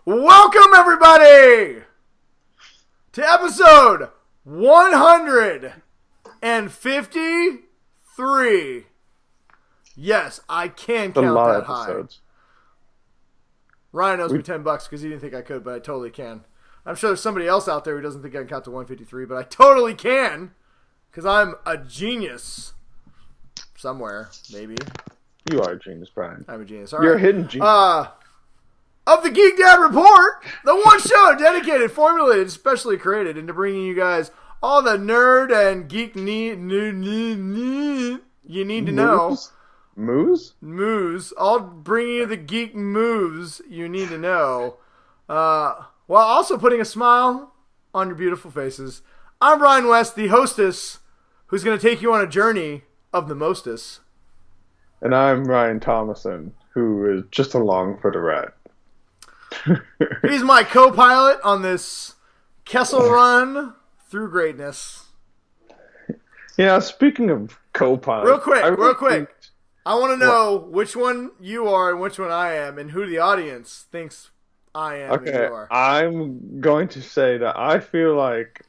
Welcome, everybody, to episode 153. Yes, I can count that high. Ryan owes me $10 because he didn't think I could, but I totally can. I'm sure there's somebody else out there who doesn't think I can count to 153, but I totally can because I'm a genius. Somewhere, maybe. You are a genius, Brian. I'm a genius. All right. You're a hidden genius. Of the Geek Dad Report, the one show dedicated, formulated, specially created into bringing you guys all the nerd and geek you need to know. Moves. All bringing you the geek moves you need to know, while also putting a smile on your beautiful faces. I'm Brian West, the hostess, who's going to take you on a journey of the mostest. And I'm Ryan Thomason, who is just along for the ride. He's my co-pilot on this Kessel run through greatness. Yeah, speaking of co-pilot. Real quick. I want to know which one you are and which one I am and who the audience thinks I am and you are. I'm going to say that I feel like...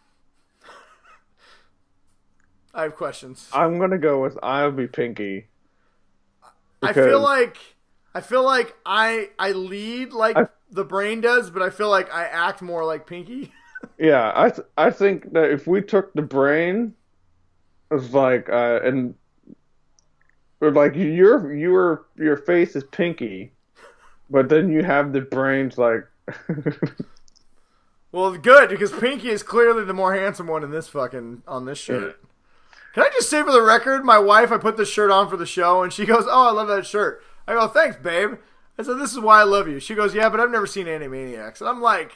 I have questions. I'm going to go with I'll be Pinky. I feel like I lead like the brain does, but I feel like I act more like Pinky. Yeah, I think that if we took the brain, it's like and like your face is Pinky, but then you have the brains like. Well, good because Pinky is clearly the more handsome one in this on this shirt. Yeah. Can I just say for the record, my wife, I put this shirt on for the show, and she goes, "Oh, I love that shirt." I go, "Thanks, babe." I said, "This is why I love you." She goes, "Yeah, but I've never seen Animaniacs." And I'm like,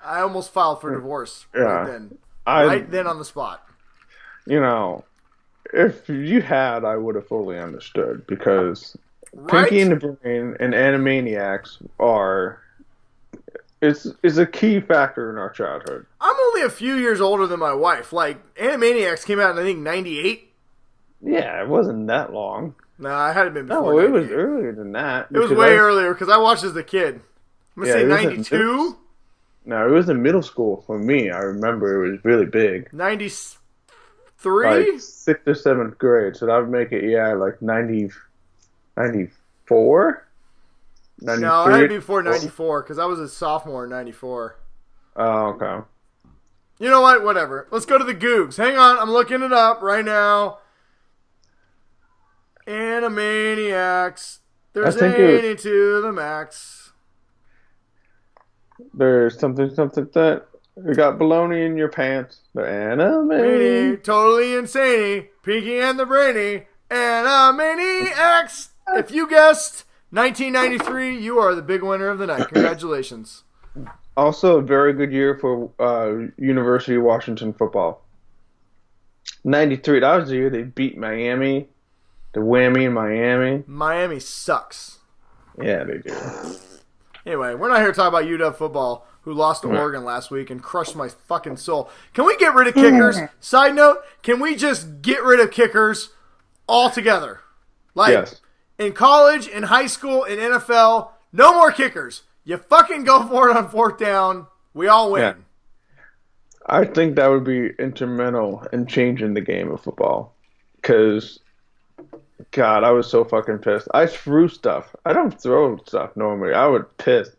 I almost filed for divorce right then on the spot. You know, if you had, I would have fully understood because Pinky and the Brain and Animaniacs is a key factor in our childhood. I'm only a few years older than my wife. Like, Animaniacs came out in, I think, 98. Yeah, it wasn't that long. No, I had been before. No, it was earlier than that. It was way earlier because I watched as a kid. I'm going to say 92? No, it was in middle school for me. I remember it was really big. 93? Like 6th or 7th grade. So that would make it, like 94? 93? No, it had to be before 94 because I was a sophomore in 94. Oh, okay. You know what? Whatever. Let's go to the Googs. Hang on. I'm looking it up right now. Animaniacs. There's 80 to the max. There's something that you got baloney in your pants. The Animaniacs. Totally insane. Pinky and the Brainy. Animaniacs. If you guessed 1993, you are the big winner of the night. Congratulations. Also, a very good year for University of Washington football. 93, that was the year they beat Miami. The whammy in Miami. Miami sucks. Yeah, they do. Anyway, we're not here to talk about UW football, who lost to Oregon last week and crushed my fucking soul. Can we get rid of kickers? Side note, can we just get rid of kickers altogether? Like, yes. In college, in high school, in NFL, no more kickers. You fucking go for it on 4th down. We all win. Yeah. I think that would be instrumental in changing the game of football. Because... God, I was so fucking pissed. I threw stuff. I don't throw stuff normally. I was pissed.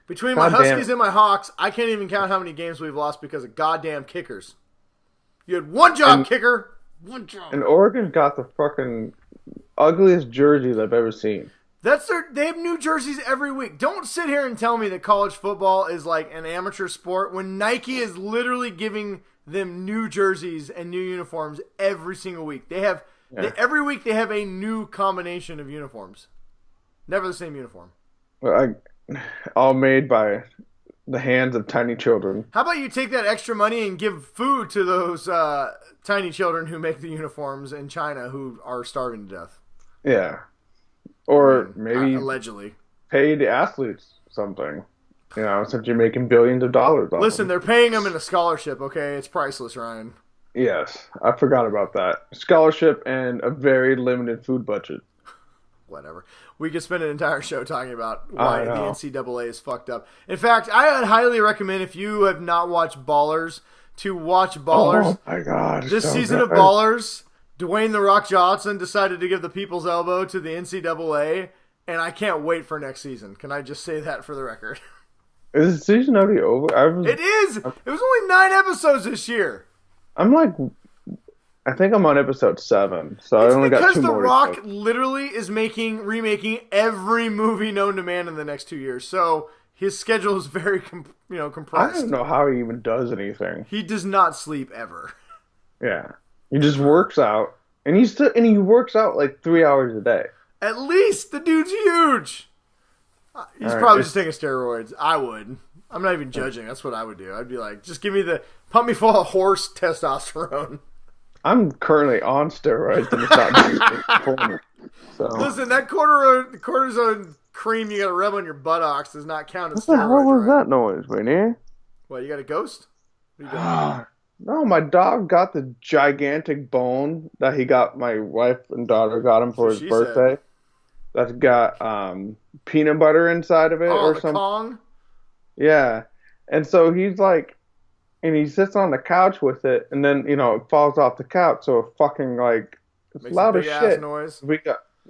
Between my Huskies and my Hawks, I can't even count how many games we've lost because of goddamn kickers. You had one job, kicker. One job. And Oregon got the fucking ugliest jerseys I've ever seen. They have new jerseys every week. Don't sit here and tell me that college football is like an amateur sport when Nike is literally giving them new jerseys and new uniforms every single week. They have... Yeah. Every week they have a new combination of uniforms. Never the same uniform. Well, all made by the hands of tiny children. How about you take that extra money and give food to those tiny children who make the uniforms in China who are starving to death? Yeah. Or maybe allegedly pay the athletes something. You know, since you're making billions of dollars off Listen, they're paying them in a scholarship, okay? It's priceless, Ryan. Yes, I forgot about that. Scholarship and a very limited food budget. whatever. We could spend an entire show talking about why the NCAA is fucked up. In fact, I would highly recommend, if you have not watched Ballers, to watch Ballers. Oh my God. This season of Ballers, Dwayne "The Rock" Johnson decided to give the people's elbow to the NCAA, and I can't wait for next season. Can I just say that for the record? Is the season already over? It is! It was only 9 episodes this year. I think I'm on episode 7, so I only got 2 more. Because The Rock literally is remaking every movie known to man in the next 2 years. So his schedule is very, compressed. I don't know how he even does anything. He does not sleep ever. Yeah, he just works out, and he works out like 3 hours a day. At least the dude's huge. He's probably just taking steroids. I would. I'm not even judging. That's what I would do. I'd be like, just pump me full of horse testosterone. I'm currently on steroids and it's not doing so. Listen, that cortisone cream you got to rub on your buttocks does not count as steroids. What the hell was that noise, Winnie? What, you got a ghost? What are you doing? No, my dog got the gigantic bone that my wife and daughter got him for his birthday. That's got peanut butter inside of it or something. Kong? Yeah. And so he's like, and he sits on the couch with it, and then, it falls off the couch, so it fucking, it's makes loud as shit. Noise. We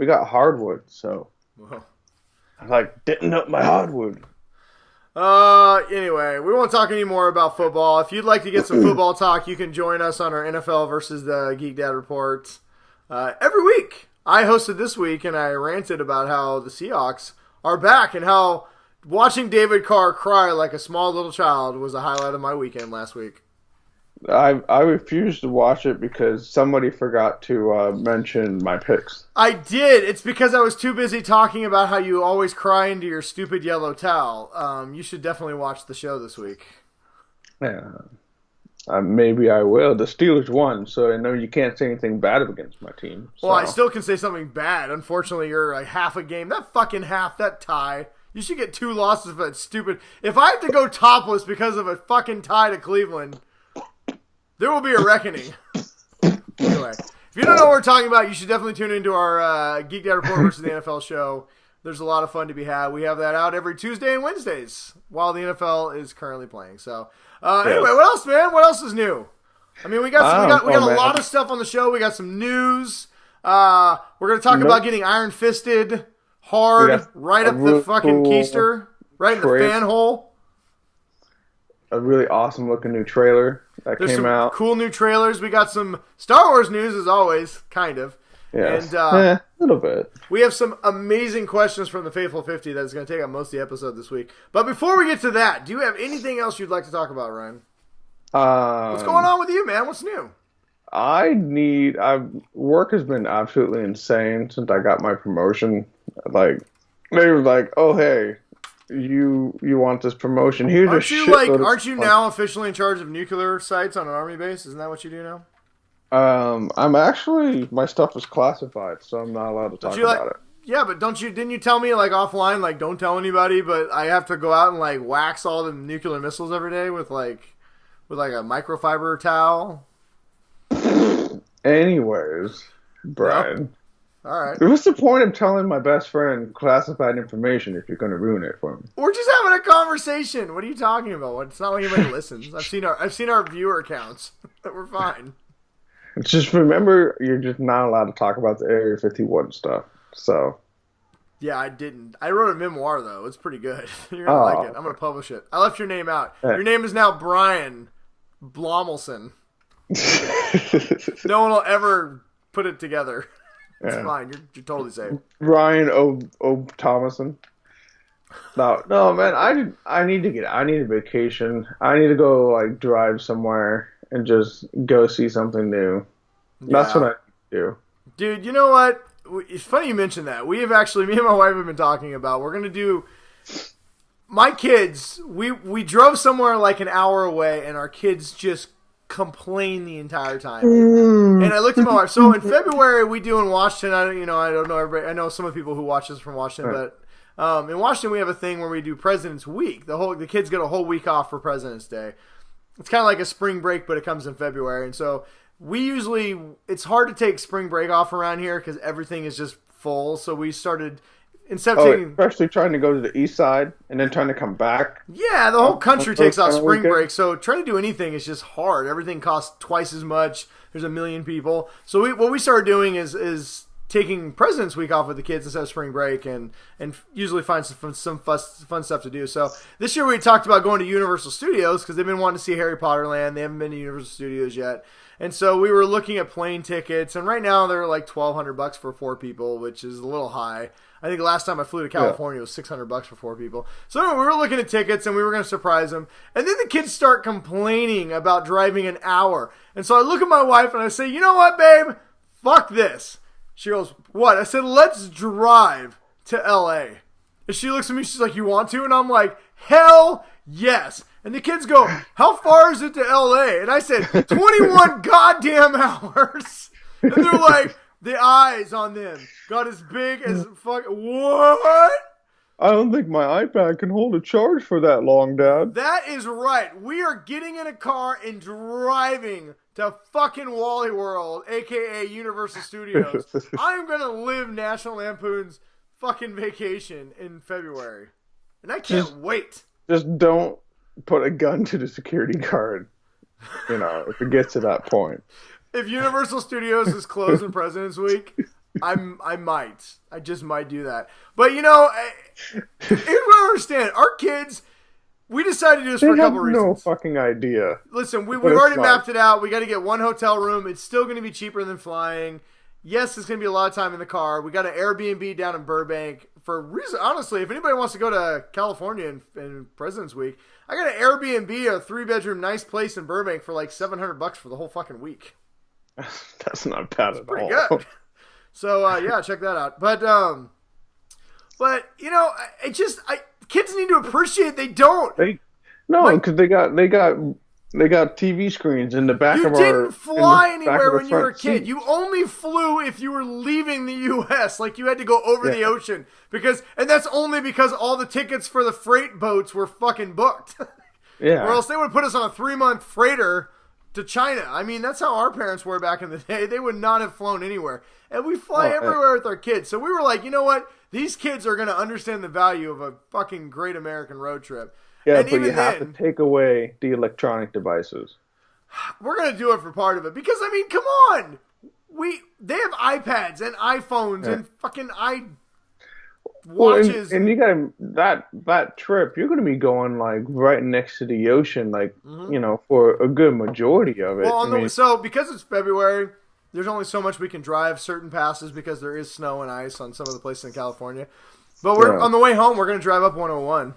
got hardwood, so. Whoa. I didn't up my hardwood. Anyway, we won't talk any more about football. If you'd like to get some football talk, you can join us on our NFL versus the Geek Dad Report every week. I hosted this week, and I ranted about how the Seahawks are back and how watching David Carr cry like a small little child was a highlight of my weekend last week. I refused to watch it because somebody forgot to mention my picks. I did. It's because I was too busy talking about how you always cry into your stupid yellow towel. You should definitely watch the show this week. Yeah. Maybe I will. The Steelers won, so I know you can't say anything bad against my team. So. Well, I still can say something bad. Unfortunately, you're half a game. That fucking half, that tie. You should get 2 losses for that stupid. If I have to go topless because of a fucking tie to Cleveland, there will be a reckoning. Anyway, if you don't know what we're talking about, you should definitely tune into our Geek Dad Report versus the NFL show. There's a lot of fun to be had. We have that out every Tuesday and Wednesdays while the NFL is currently playing. So, anyway, what else, man? What else is new? I mean, we got a lot of stuff on the show. We got some news. We're going to talk about getting iron-fisted hard right up the fucking keister, right in the fan hole. A really awesome looking new trailer that came out. Cool new trailers. We got some Star Wars news as always, kind of. Yeah, a little bit. We have some amazing questions from the Faithful 50 that is going to take up most of the episode this week. But before we get to that, do you have anything else you'd like to talk about, Ryan? What's going on with you, man? What's new? Work has been absolutely insane since I got my promotion. They were like, "Oh, hey, you want this promotion? Here's a shitload of Aren't you now officially in charge of nuclear sites on an army base? Isn't that what you do now? I'm actually, my stuff is classified, so I'm not allowed to talk about it. Yeah, but didn't you tell me offline, don't tell anybody, but I have to go out and wax all the nuclear missiles every day with a microfiber towel? Anyways, Brian. No? All right. What's the point of telling my best friend classified information if you're going to ruin it for me? We're just having a conversation. What are you talking about? It's not like anybody listens. I've seen our viewer counts. We're fine. Just remember, you're just not allowed to talk about the Area 51 stuff. So. Yeah, I didn't. I wrote a memoir though. It's pretty good. You're gonna like it. I'm gonna publish it. I left your name out. Your name is now Brian Blomelson. No one will ever put it together. It's fine. You're totally safe. Ryan O. Thomason. No, man. I need a vacation. I need to go drive somewhere and just go see something new. That's what I do. Dude, you know what? It's funny you mentioned that. Me and my wife have been talking about. We're gonna do. My kids. We drove somewhere an hour away, and our kids just complain the entire time. And I looked at my wife. So in February we do in Washington. I don't know everybody. I know some of the people who watch this from Washington, but in Washington we have a thing where we do President's Week. The kids get a whole week off for President's Day. It's kind of like a spring break, but it comes in February, and so it's hard to take spring break off around here because everything is just full. So we started, instead of taking... especially trying to go to the east side and then trying to come back. Yeah, the whole country takes off spring break. So trying to do anything is just hard. Everything costs twice as much. There's a million people. So what we started doing is taking President's Week off with the kids instead of spring break, and usually find some fun stuff to do. So this year we talked about going to Universal Studios because they've been wanting to see Harry Potter Land. They haven't been to Universal Studios yet. And so we were looking at plane tickets, and right now they're like $1,200 for 4 people, which is a little high. I think the last time I flew to California was $600 for 4 people. So anyway, we were looking at tickets, and we were going to surprise them. And then the kids start complaining about driving an hour. And so I look at my wife, and I say, you know what, babe? Fuck this. She goes, what? I said, let's drive to L.A. And she looks at me, she's like, you want to? And I'm like, hell yes. And the kids go, how far is it to L.A.? And I said, 21 goddamn hours. And they're like, the eyes on them got as big as fuck. What? I don't think my iPad can hold a charge for that long, Dad. That is right. We are getting in a car and driving to fucking Wally World, a.k.a. Universal Studios. I'm going to live National Lampoon's fucking vacation in February. And I can't wait. Just don't put a gun to the security guard, if it gets to that point. If Universal Studios is closed in President's Week, I just might do that. But, here's what I understand. Our kids... We decided to do this for a couple reasons. No fucking idea. Listen, we've already mapped it out. We got to get one hotel room. It's still going to be cheaper than flying. Yes, it's going to be a lot of time in the car. We got an Airbnb down in Burbank. For reason, honestly, if anybody wants to go to California in President's Week, I got an Airbnb, a 3-bedroom, nice place in Burbank for like $700 for the whole fucking week. That's not bad at all. Pretty good. So yeah, check that out. But kids need to appreciate they don't. Because they got TV screens in the back of our... You didn't fly anywhere when you were a kid. You only flew if you were leaving the U.S. Like you had to go over the ocean. And that's only because all the tickets for the freight boats were fucking booked. Yeah. Or else they would put us on a 3-month freighter to China. I mean, that's how our parents were back in the day. They would not have flown anywhere. And we fly everywhere with our kids. So we were like, you know what? These kids are going to understand the value of a fucking great American road trip. Yeah, and but you have to take away the electronic devices. We're going to do it for part of it. Because, I mean, come on. They have iPads and iPhones and fucking watches. And you got that trip, you're going to be going, like, right next to the ocean, like, for a good majority of it. Well, so because it's February... There's only so much we can drive certain passes because there is snow and ice on some of the places in California. But on the way home, we're going to drive up 101.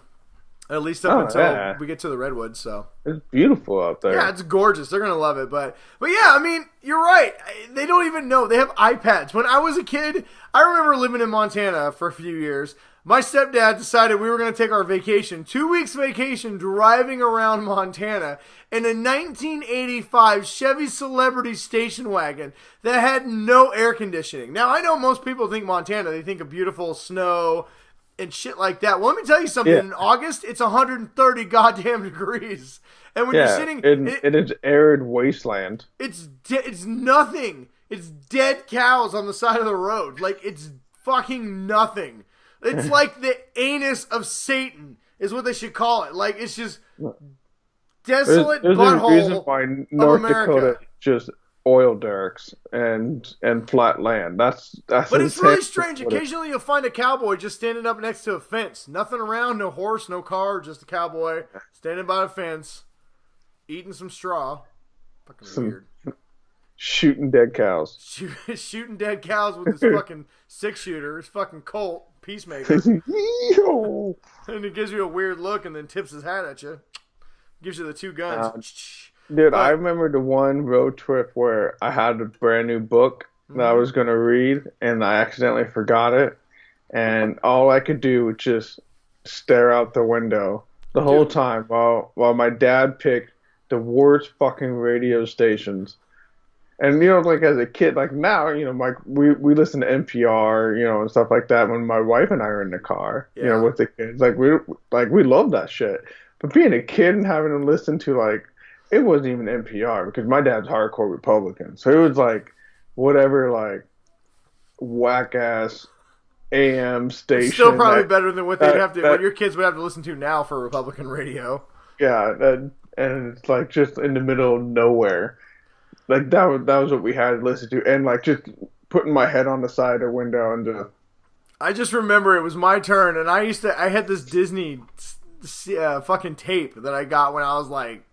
At least up until we get to the Redwoods. So it's beautiful out there. Yeah, it's gorgeous. They're going to love it. But yeah, I mean, you're right. They don't even know. They have iPads. When I was a kid, I remember living in Montana for a few years. My stepdad decided we were going to take our vacation, 2 weeks vacation, driving around Montana in a 1985 Chevy Celebrity station wagon that had no air conditioning. Now, I know most people think Montana, they think of beautiful snow and shit like that. Well, let me tell you something. Yeah. In August, it's 130 goddamn degrees. And when you're sitting... It is arid wasteland. It's nothing. It's dead cows on the side of the road. Like, it's fucking nothing. It's like the anus of Satan is what they should call it. Like, it's just desolate there's butthole a reason why North of America. Dakota is just oil derricks and flat land. That's but it's really strange. Occasionally you'll find a cowboy just standing up next to a fence. Nothing around, no horse, no car, just a cowboy standing by a fence, eating some straw. Fucking weird. Shooting dead cows. Shooting dead cows with his fucking 6-shooter, his fucking Colt Peacemaker. And he gives you a weird look and then tips his hat at you. Gives you the 2 guns. Dude, I remember the one road trip where I had a brand new book that I was going to read and I accidentally forgot it. And all I could do was just stare out the window the whole time while my dad picked the worst fucking radio stations. And, like, as a kid, like, now, like, we listen to NPR, and stuff like that when my wife and I are in the car, with the kids. Like, we love that shit. But being a kid and having to listen to, like, it wasn't even NPR because my dad's hardcore Republican. So it was, like, whatever, like, whack-ass AM station. Still probably better than what they'd have to, what your kids would have to listen to now for Republican radio. Yeah, and it's like just in the middle of nowhere. Like that was what we had to listen to, and like just putting my head on the side of the window and just. I just remember it was my turn, and I had this Disney fucking tape that I got when I was like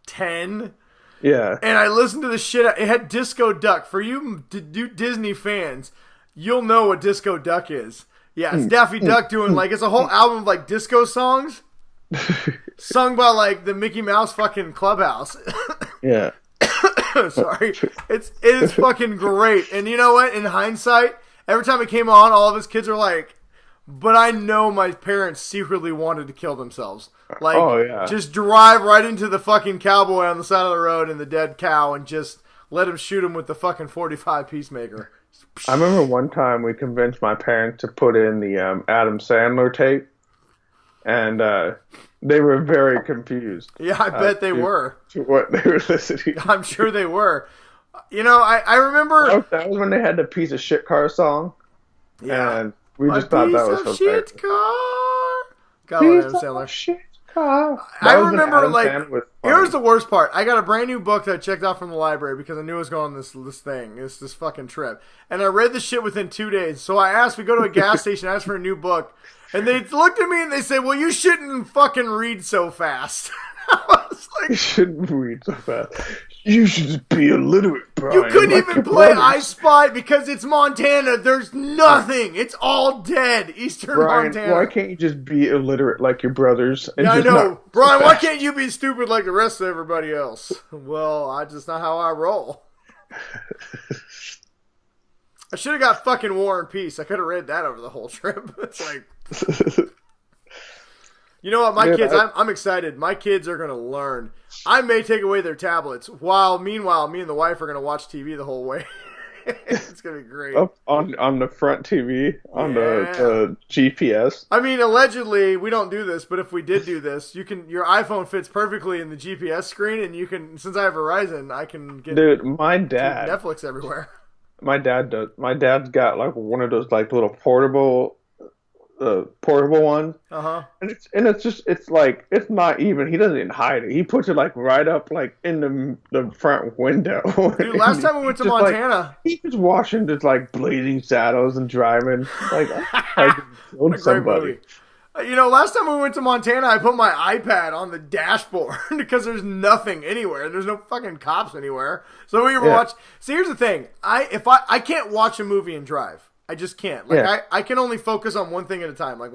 10. Yeah. And I listened to the shit. It had Disco Duck. For you Disney fans, you'll know what Disco Duck is. Yeah, it's Daffy Duck doing like, it's a whole album of like disco songs sung by like the Mickey Mouse fucking clubhouse. Yeah. Sorry. It is fucking great. And you know what? In hindsight, every time it came on, all of his kids are like, but I know my parents secretly wanted to kill themselves. Like, just drive right into the fucking cowboy on the side of the road and the dead cow and just let him shoot him with the fucking .45 Peacemaker. I remember one time we convinced my parents to put in the Adam Sandler tape, and they were very confused. Yeah, I bet they were. To what they were listening to. I'm sure they were. You know, I remember... That was when they had the Piece of Shit Car song. Yeah. And we just thought that was so great. Piece of Shit Car. God, Adam Sandler. Shit car. I remember, like, here's the worst part. I got a brand new book that I checked out from the library because I knew I was going on this thing, this fucking trip. And I read the shit within 2 days. So I asked, we go to a gas station, I asked for a new book. And they looked at me and they said, well, you shouldn't fucking read so fast. I was like, you shouldn't read so fast. You should just be illiterate, Brian. You couldn't even play I Spy because it's Montana. There's nothing. It's all dead. Eastern Brian, Montana. Why can't you just be illiterate like your brothers? And I know. Brian, why can't you be stupid like the rest of everybody else? Well, that's just not how I roll. I should have got fucking War and Peace. I could have read that over the whole trip. It's like... You know what, my kids, I'm excited. My kids are going to learn. I may take away their tablets, meanwhile, me and the wife are going to watch TV the whole way. It's going to be great. Up on the front TV, on the GPS. I mean, allegedly, we don't do this, but if we did do this, your iPhone fits perfectly in the GPS screen, and you can, since I have Verizon, I can get my dad Netflix everywhere. My dad does. My dad's got like one of those like little portable one. And it's like, it's not even, he doesn't even hide it. He puts it like right up like in the front window. Dude, last time we went to Montana, he was watching just like Blazing Saddles and driving like killed somebody. You know, last time we went to Montana, I put my iPad on the dashboard because there's nothing anywhere. There's no fucking cops anywhere. So we were watching. See, here's the thing. I can't watch a movie and drive. I just can't. Like, I can only focus on one thing at a time. My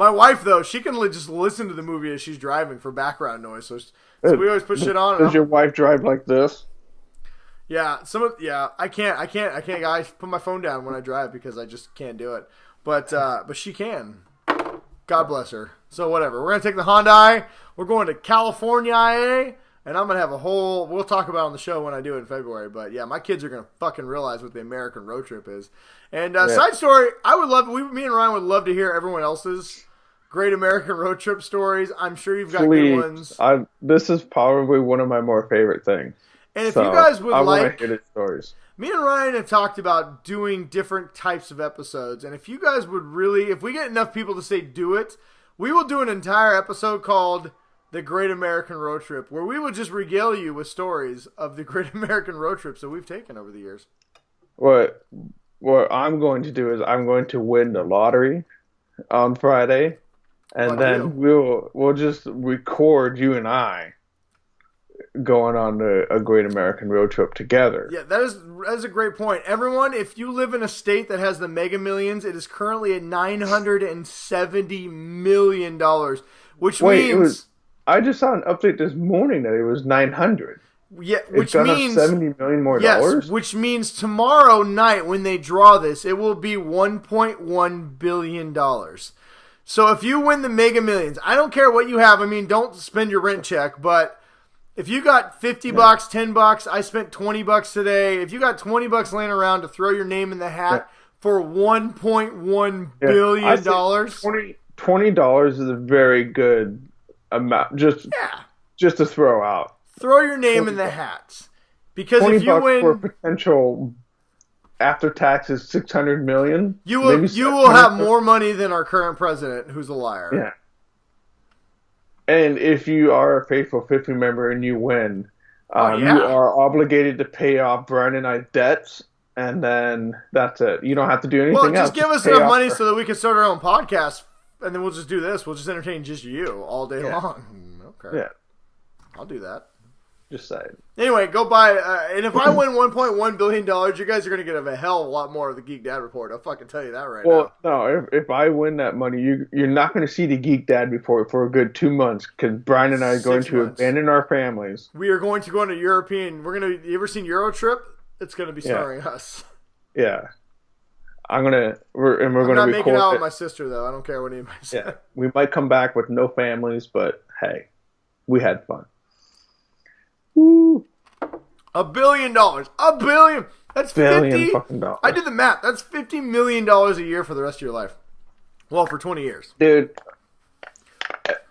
wife, though, she can just listen to the movie as she's driving for background noise. So we always put shit on. Does your wife drive like this? Yeah, I can't. I put my phone down when I drive because I just can't do it. But she can. God bless her. So whatever. We're gonna take the Hyundai. We're going to California. And I'm going to have we'll talk about it on the show when I do it in February. But yeah, my kids are going to fucking realize what the American road trip is. And side story, me and Ryan would love to hear everyone else's great American road trip stories. I'm sure you've got good ones. This is probably one of my more favorite things. And if you guys would like, hear the stories. Me and Ryan have talked about doing different types of episodes. And if you guys would really, if we get enough people to say do it, we will do an entire episode called The Great American Road Trip, where we will just regale you with stories of the great American road trips that we've taken over the years. What I'm going to do is I'm going to win the lottery on Friday, and then we'll just record you and I going on a great American road trip together. Yeah, that is a great point. Everyone, if you live in a state that has the Mega Millions, it is currently at $970 million, which means... I just saw an update this morning that it was 900. Yeah, which means $70 million more dollars. Which means tomorrow night when they draw this, it will be $1.1 billion. So if you win the Mega Millions, I don't care what you have. I mean, don't spend your rent check, but if you got $50, $10, I spent $20 today. If you got $20 laying around to throw your name in the hat for $1.1 billion, $20 is a very good amount just to throw out. Throw your name in the hat, because if you win for potential after taxes $600 million. You will have more money than our current president, who's a liar. Yeah. And if you are a faithful 50 member and you win, you are obligated to pay off Brian and I's debts, and then that's it. You don't have to do anything else. Well, just give us enough money so that we can start our own podcast, and then we'll just do this. We'll just entertain just you all day long. Okay. Yeah. I'll do that. Just saying. Anyway, go buy. And if I win $1.1 billion, you guys are going to get a hell of a lot more of the Geek Dad Report. I'll fucking tell you that right now. Well, no, if I win that money, you're not going to see the Geek Dad Report for a good 2 months because Brian and I are going to abandon our families. We are going to go on a European. You ever seen Euro Trip? It's going to be starring us. Yeah. We're going to record. I'm not making out with my sister, though. I don't care what anybody says. Yeah. We might come back with no families, but hey, we had fun. Woo. $1 billion. $1 billion. That's fucking dollars. I did the math. That's $50 million a year for the rest of your life. Well, for 20 years. Dude,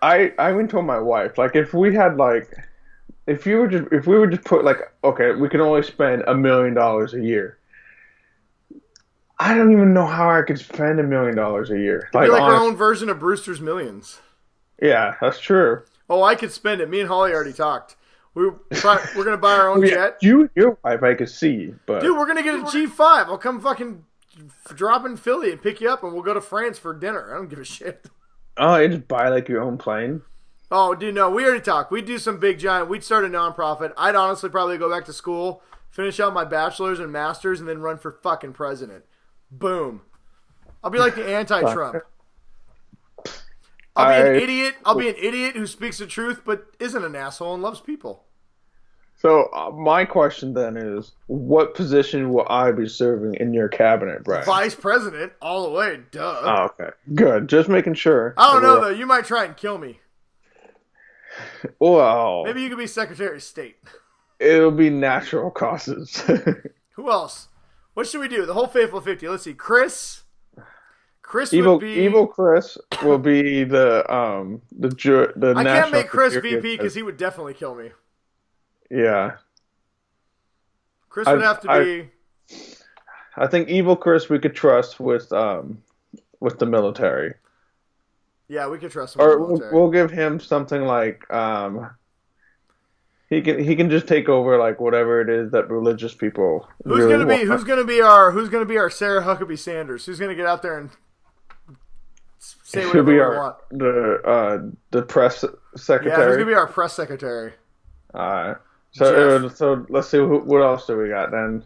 I even told my wife, like, if we were just put, like, okay, we can only spend $1 million a year. I don't even know how I could spend $1 million a year. It'd be like our own version of Brewster's Millions. Yeah, that's true. Oh, I could spend it. Me and Holly already talked. We're going to buy our own jet. Your wife I could see, but... Dude, we're going to get a G5. I'll come fucking drop in Philly and pick you up, and we'll go to France for dinner. I don't give a shit. Oh, you just buy, like, your own plane? Oh, dude, no. We already talked. We'd do some big giant... We'd start a nonprofit. I'd honestly probably go back to school, finish out my bachelor's and master's, and then run for fucking president. Boom. I'll be like the anti-Trump. I'll be an idiot. I'll be an idiot who speaks the truth but isn't an asshole and loves people. So my question then is, what position will I be serving in your cabinet, Brad? Vice president, all the way. Duh. Oh, okay. Good. Just making sure. I don't know, though. You might try and kill me. Well. Maybe you could be Secretary of State. It'll be natural causes. Who else? What should we do? The whole Faithful 50. Let's see. Chris Evil, would be... Evil Chris will be the I can't make Chris VP because he would definitely kill me. Yeah. Chris would have to be... I think Evil Chris we could trust with the military. Yeah, we could trust him with the military. We'll give him something like... He can just take over like whatever it is that religious people. Who's gonna be our Sarah Huckabee Sanders? Who's gonna get out there and say whatever we want? The press secretary. Yeah, who's gonna be our press secretary? Alright. So let's see what else do we got then.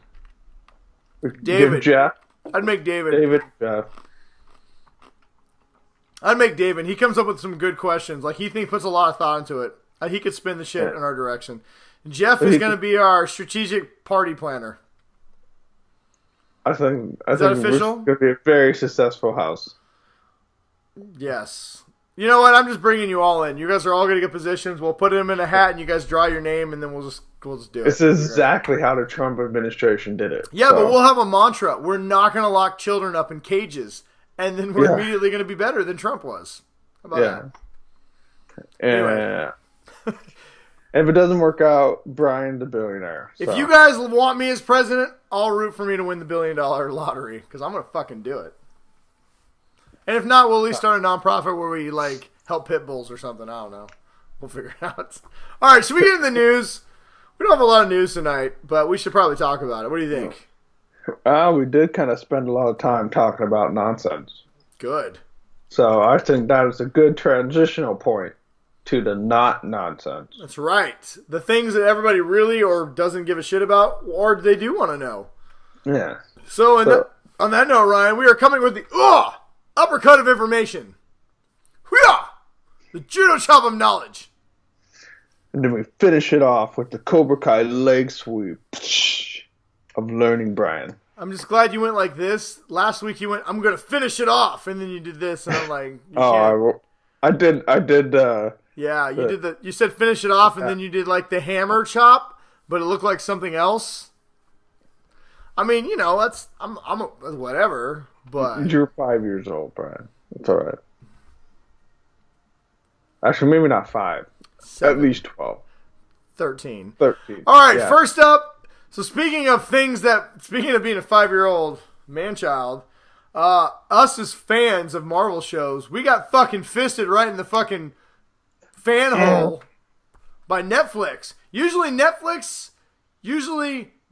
David. Jeff. I'd make David. Jeff. I'd make David. He comes up with some good questions. Like he puts a lot of thought into it. He could spin the shit in our direction. Jeff is going to be our strategic party planner. I think that official? It's going to be a very successful house. Yes. You know what? I'm just bringing you all in. You guys are all going to get positions. We'll put them in a hat, and you guys draw your name, and then we'll just do it. This is exactly how the Trump administration did it. Yeah, but we'll have a mantra. We're not going to lock children up in cages, and then we're immediately going to be better than Trump was. How about that? Anyway. And if it doesn't work out, Brian the billionaire. So. If you guys want me as president, I'll root for me to win the $1 billion lottery because I'm going to fucking do it. And if not, we'll at least start a nonprofit where we like help pit bulls or something. I don't know. We'll figure it out. All right, should we get in the news? We don't have a lot of news tonight, but we should probably talk about it. What do you think? We did kind of spend a lot of time talking about nonsense. Good. So I think that is a good transitional point to the not nonsense. That's right. The things that everybody really or doesn't give a shit about, or they do want to know. Yeah. So on that note, Ryan, we are coming with the uppercut of information. The judo chop of knowledge. And then we finish it off with the Cobra Kai leg sweep of learning, Brian. I'm just glad you went like this. Last week you went, I'm going to finish it off. And then you did this. And I'm like, I did. Yeah, you said finish it off, and then you did like the hammer chop, but it looked like something else. I mean, I'm whatever, but you're 5 years old, Brian. It's all right. Actually, maybe not 5. 7, at least 12. 13. 13. All right, First up, So speaking of being a 5-year-old man-child, us as fans of Marvel shows, we got fucking fisted right in the fucking fan hole by Netflix. Netflix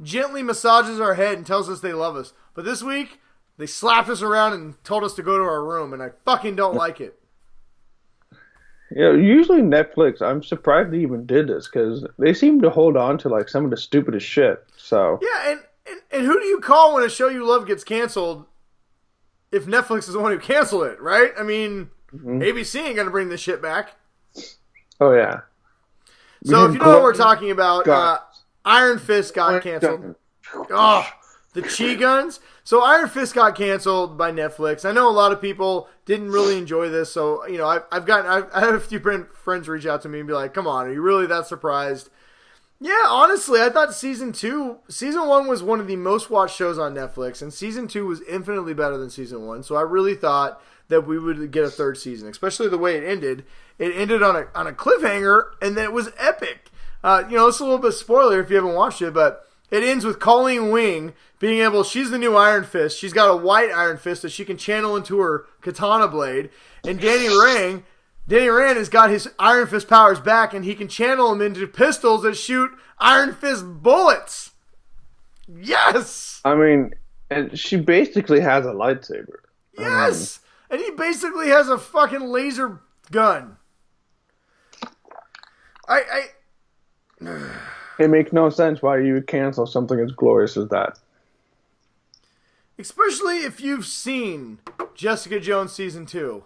gently massages our head and tells us they love us. But this week, they slapped us around and told us to go to our room, and I fucking don't like it. Yeah, usually Netflix, I'm surprised they even did this, because they seem to hold on to like some of the stupidest shit. So yeah, and who do you call when a show you love gets canceled if Netflix is the one who canceled it, right? I mean, ABC ain't going to bring this shit back. Oh, yeah. So if you know what we're talking about, Iron Fist got canceled. Oh, the Chi guns. So Iron Fist got canceled by Netflix. I know a lot of people didn't really enjoy this, so you know I had a few friends reach out to me and be like, "Come on, are you really that surprised?" Yeah, honestly, I thought season 1 was one of the most watched shows on Netflix, and season 2 was infinitely better than season 1. So I really thought that we would get a third season, especially the way it ended. It ended on a cliffhanger, and then it was epic. It's a little bit spoiler if you haven't watched it, but it ends with Colleen Wing being able, she's the new Iron Fist. She's got a white Iron Fist that she can channel into her katana blade. And Danny Rand has got his Iron Fist powers back, and he can channel them into pistols that shoot Iron Fist bullets. Yes! I mean, and she basically has a lightsaber. Yes! And he basically has a fucking laser gun. It makes no sense why you would cancel something as glorious as that. Especially if you've seen Jessica Jones Season 2.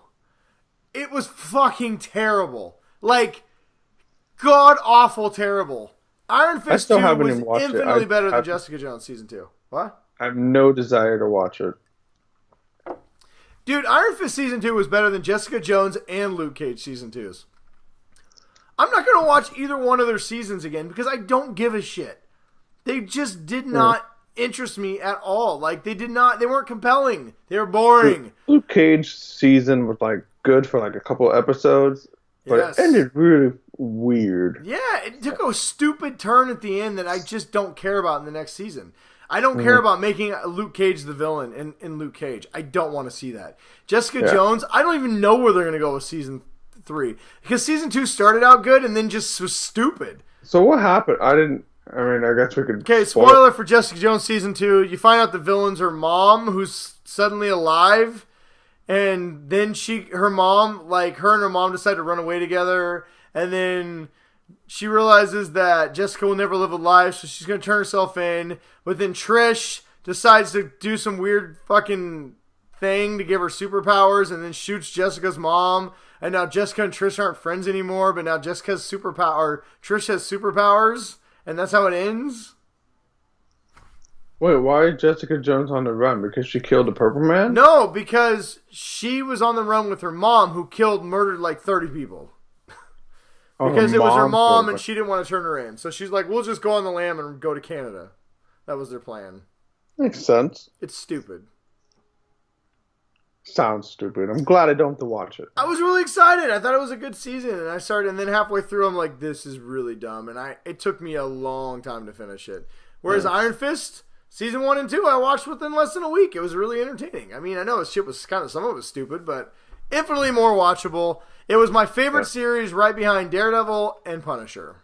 It was fucking terrible. Like, god-awful terrible. Iron Fist 2 was infinitely better than Jessica Jones Season 2. What? I have no desire to watch it. Dude, Iron Fist Season 2 was better than Jessica Jones and Luke Cage Season 2s. I'm not going to watch either one of their seasons again because I don't give a shit. They just did not interest me at all. Like, they weren't compelling. They were boring. Luke Cage season was, like, good for, like, a couple episodes, but it ended really weird. Yeah, it took a stupid turn at the end that I just don't care about in the next season. I don't care about making Luke Cage the villain in Luke Cage. I don't want to see that. Jessica Jones, I don't even know where they're going to go with season 3. Because season 2 started out good and then just was stupid. So what happened? I guess we could... Okay, spoiler for Jessica Jones season 2. You find out the villain's her mom, who's suddenly alive. And then her and her mom decide to run away together. And then she realizes that Jessica will never live a life, so she's going to turn herself in. But then Trish decides to do some weird fucking thing to give her superpowers and then shoots Jessica's mom. And now Jessica and Trish aren't friends anymore, but now Trish has superpowers, and that's how it ends? Wait, why is Jessica Jones on the run? Because she killed the Purple Man? No, because she was on the run with her mom, who murdered like 30 people. Because it was her mom, and she didn't want to turn her in. So she's like, we'll just go on the lam and go to Canada. That was their plan. Makes sense. It's stupid. Sounds stupid. I'm glad I don't have to watch it. I was really excited. I thought it was a good season, and then halfway through, I'm like, this is really dumb, and it took me a long time to finish it. Whereas Iron Fist, season 1 and 2, I watched within less than a week. It was really entertaining. I mean, I know shit was some of it was stupid, but infinitely more watchable. It was my favorite series, right behind Daredevil and Punisher.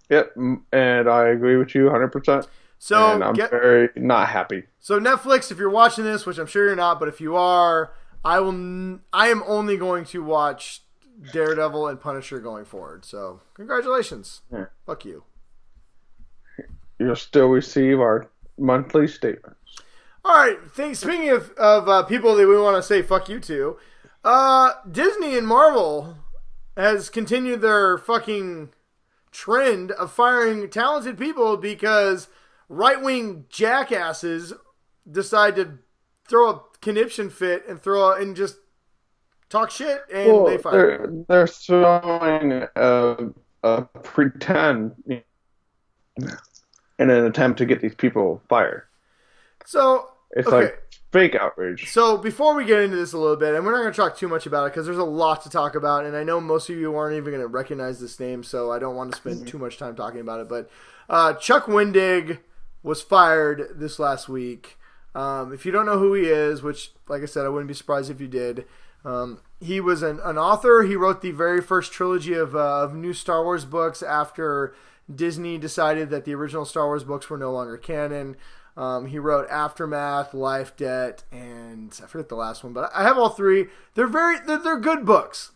Yep, and I agree with you 100%. So, and I'm very not happy. So Netflix, if you're watching this, which I'm sure you're not, but if you are, I am only going to watch Daredevil and Punisher going forward. So congratulations. Yeah. Fuck you. You'll still receive our monthly statements. All right. Speaking of people that we want to say fuck you to, Disney and Marvel has continued their fucking trend of firing talented people because right-wing jackasses decide to throw a conniption fit and just talk shit, and they fire. They're throwing a pretend in an attempt to get these people fired. So it's like fake outrage. So before we get into this a little bit, and we're not going to talk too much about it because there's a lot to talk about, and I know most of you aren't even going to recognize this name, so I don't want to spend too much time talking about it. But Chuck Wendig was fired this last week. If you don't know who he is, which, like I said, I wouldn't be surprised if you did, he was an author. He wrote the very first trilogy of new Star Wars books after Disney decided that the original Star Wars books were no longer canon. He wrote Aftermath, Life Debt, and I forget the last one, but I have all three. They're good books.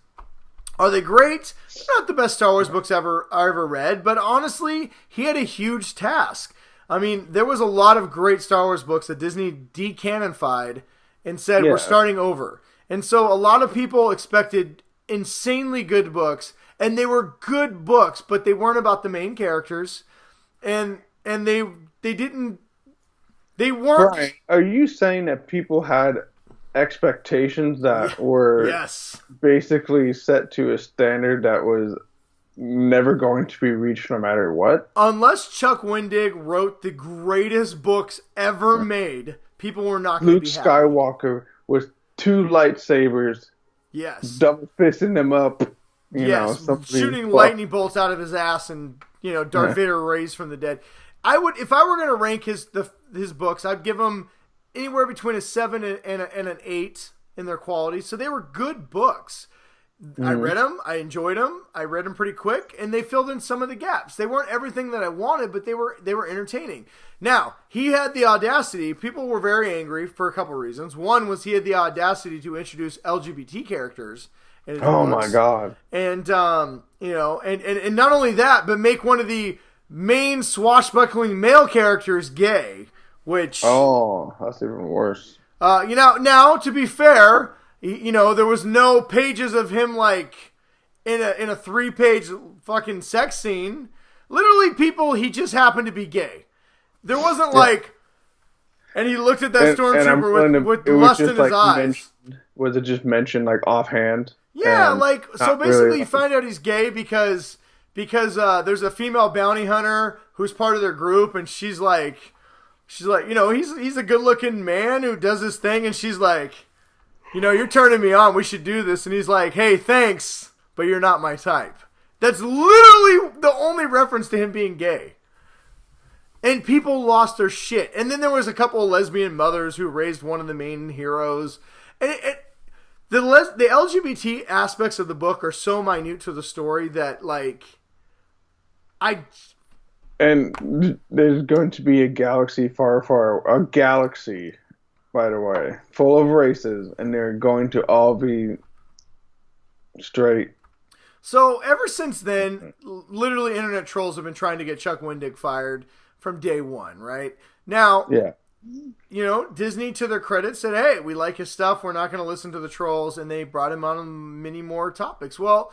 Are they great? They're not the best Star Wars books I ever read, but honestly, he had a huge task. I mean, there was a lot of great Star Wars books that Disney decanonified and said, we're starting over. And so a lot of people expected insanely good books, and they were good books, but they weren't about the main characters, and they weren't. Brian, are you saying that people had expectations that were basically set to a standard that was never going to be reached no matter what? Unless Chuck Wendig wrote the greatest books ever made, people were not going to be happy. Luke Skywalker with 2 lightsabers, double fisting them up, you know, shooting lightning bolts out of his ass, and Darth Vader raised from the dead. I would, if I were going to rank his books, I'd give them anywhere between a 7 and an 8 in their quality. So they were good books. I read them. I enjoyed them. I read them pretty quick, and they filled in some of the gaps. They weren't everything that I wanted, but they were entertaining. Now, he had the audacity. People were very angry for a couple reasons. One was he had the audacity to introduce LGBT characters in his books. My God. And and not only that, but make one of the main swashbuckling male characters gay, which that's even worse. Now to be fair, there was no pages of him like in a 3-page fucking sex scene. Literally, he just happened to be gay. There wasn't and he looked at that stormtrooper with lust in his eyes. Was it just mentioned like offhand? Yeah, so basically really, you find out he's gay because there's a female bounty hunter who's part of their group, and she's like, he's a good-looking man who does this thing, and she's like, you're turning me on, we should do this, and he's like, hey, thanks, but you're not my type. That's literally the only reference to him being gay. And people lost their shit. And then there was a couple of lesbian mothers who raised one of the main heroes. And the LGBT aspects of the book are so minute to the story that, And there's going to be a galaxy a galaxy, by the way, full of races, and they're going to all be straight. So ever since then, literally internet trolls have been trying to get Chuck Wendig fired from day one, right? Now, Disney, to their credit, said, hey, we like his stuff, we're not going to listen to the trolls, and they brought him on many more topics. Well,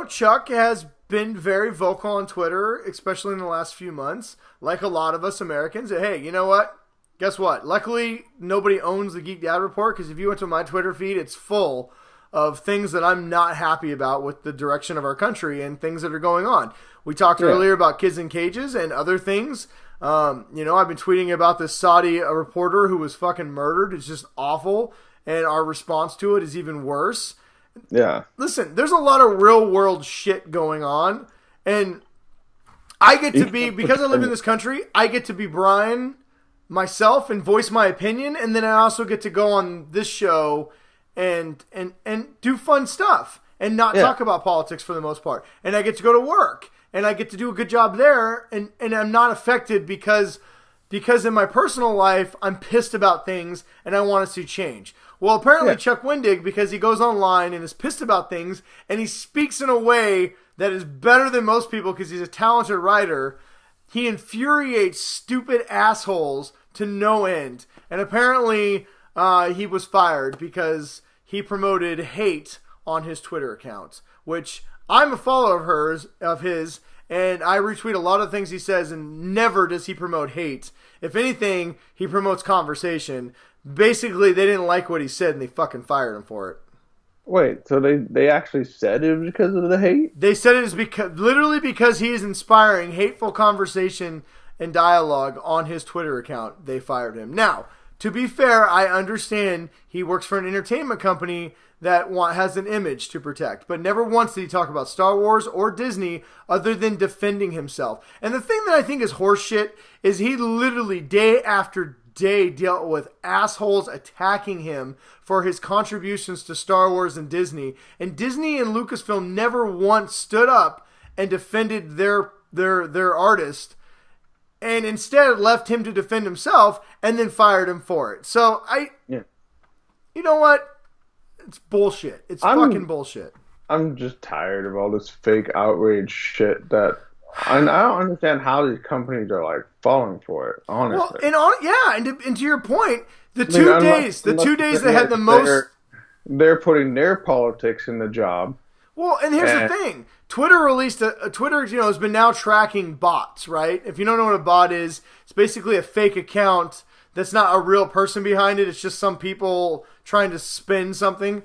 Chuck has been very vocal on Twitter, especially in the last few months, like a lot of us Americans, that, hey, you know what? Guess what? Luckily, nobody owns the Geek Dad Report, because if you went to my Twitter feed, it's full of things that I'm not happy about with the direction of our country and things that are going on. We talked earlier about kids in cages and other things. I've been tweeting about this Saudi reporter who was fucking murdered. It's just awful, and our response to it is even worse. Yeah. Listen, there's a lot of real world shit going on, and I get to be, because I live in this country, I get to be Brian myself and voice my opinion, and then I also get to go on this show and do fun stuff and not talk about politics for the most part. And I get to go to work, and I get to do a good job there, and I'm not affected because in my personal life, I'm pissed about things and I want to see change. Well, apparently Chuck Wendig, because he goes online and is pissed about things, and he speaks in a way that is better than most people because he's a talented writer, he infuriates stupid assholes to no end. And apparently he was fired because he promoted hate on his Twitter account, which I'm a follower of his, and I retweet a lot of things he says, and never does he promote hate. If anything, he promotes conversation. Basically, they didn't like what he said, and they fucking fired him for it. Wait, so they actually said it was because of the hate? They said it is literally because he is inspiring hateful conversation and dialogue on his Twitter account. They fired him. Now, to be fair, I understand he works for an entertainment company that has an image to protect. But never once did he talk about Star Wars or Disney other than defending himself. And the thing that I think is horseshit is he literally day after day dealt with assholes attacking him for his contributions to Star Wars and Disney. And Disney and Lucasfilm never once stood up and defended their artist, and instead left him to defend himself and then fired him for it. So you know what? It's bullshit. It's fucking bullshit. I'm just tired of all this fake outrage shit that, and I don't understand how these companies are like falling for it, honestly. Well, and to your point, the 2 days that had the most, they're putting their politics in the job. Well, and here's the thing. Twitter released Twitter, has been now tracking bots, right? If you don't know what a bot is, it's basically a fake account that's not a real person behind it. It's just some people trying to spin something.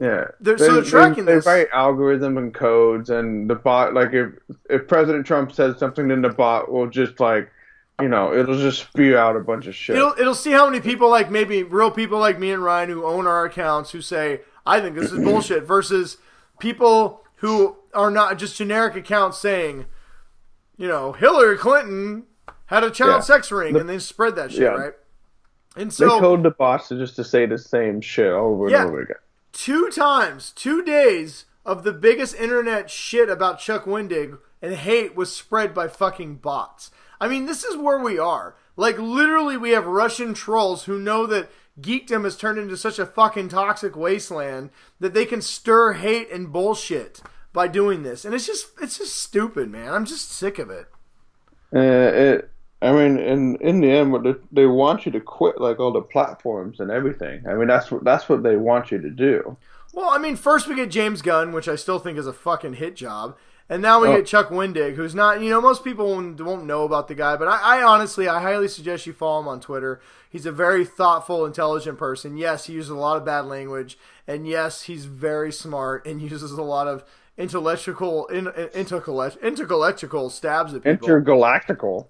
Yeah. They're tracking this. They write algorithm and codes, and the bot, like if President Trump says something, then the bot will just it'll just spew out a bunch of shit. It'll see how many people, like maybe real people like me and Ryan who own our accounts, who say, I think this is bullshit, versus people who are not just generic accounts saying, Hillary Clinton had a child sex ring, and they spread that shit, right? And so they code the bots to say the same shit over and over again. 2 days of the biggest internet shit about Chuck Wendig and hate was spread by fucking bots. I mean, this is where we are. Like, literally, we have Russian trolls who know that geekdom has turned into such a fucking toxic wasteland that they can stir hate and bullshit by doing this. And it's just stupid, man. I'm just sick of it. In the end, they want you to quit like all the platforms and everything. I mean, that's what they want you to do. Well, I mean, first we get James Gunn, which I still think is a fucking hit job. And now we get Chuck Wendig, who's not, most people won't know about the guy, but I honestly highly suggest you follow him on Twitter. He's a very thoughtful, intelligent person. Yes, he uses a lot of bad language, and yes, he's very smart and uses a lot of intergalactical stabs at people.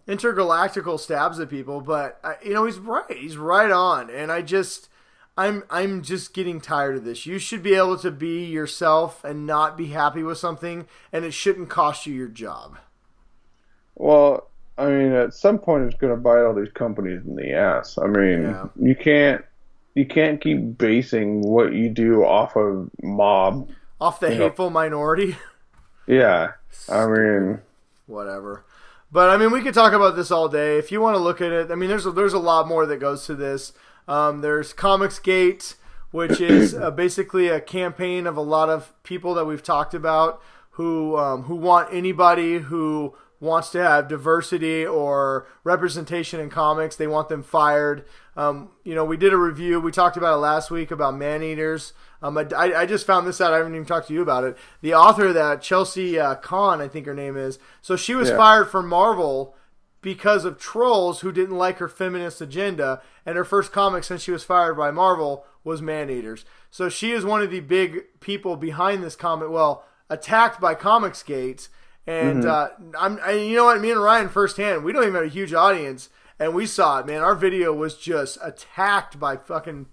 Intergalactical stabs at people, but he's right. He's right on, and I'm just getting tired of this. You should be able to be yourself and not be happy with something, and it shouldn't cost you your job. Well, I mean, at some point it's going to bite all these companies in the ass. I mean, you can't keep basing what you do off of mob. Off the hateful minority? Yeah. I mean... Whatever. But, I mean, we could talk about this all day. If you want to look at it, I mean, there's a lot more that goes to this. There's Comicsgate, which is basically a campaign of a lot of people that we've talked about who want anybody who wants to have diversity or representation in comics. They want them fired. We did a review. We talked about it last week about man-eaters. I just found this out. I haven't even talked to you about it. The author of that, Chelsea Kahn, I think her name is. So she was fired from Marvel because of trolls who didn't like her feminist agenda. And her first comic since she was fired by Marvel was Man-Eaters. So she is one of the big people behind this comic. Well, attacked by Comicsgate. And you know what? Me and Ryan firsthand, we don't even have a huge audience. And we saw it, man. Our video was just attacked by fucking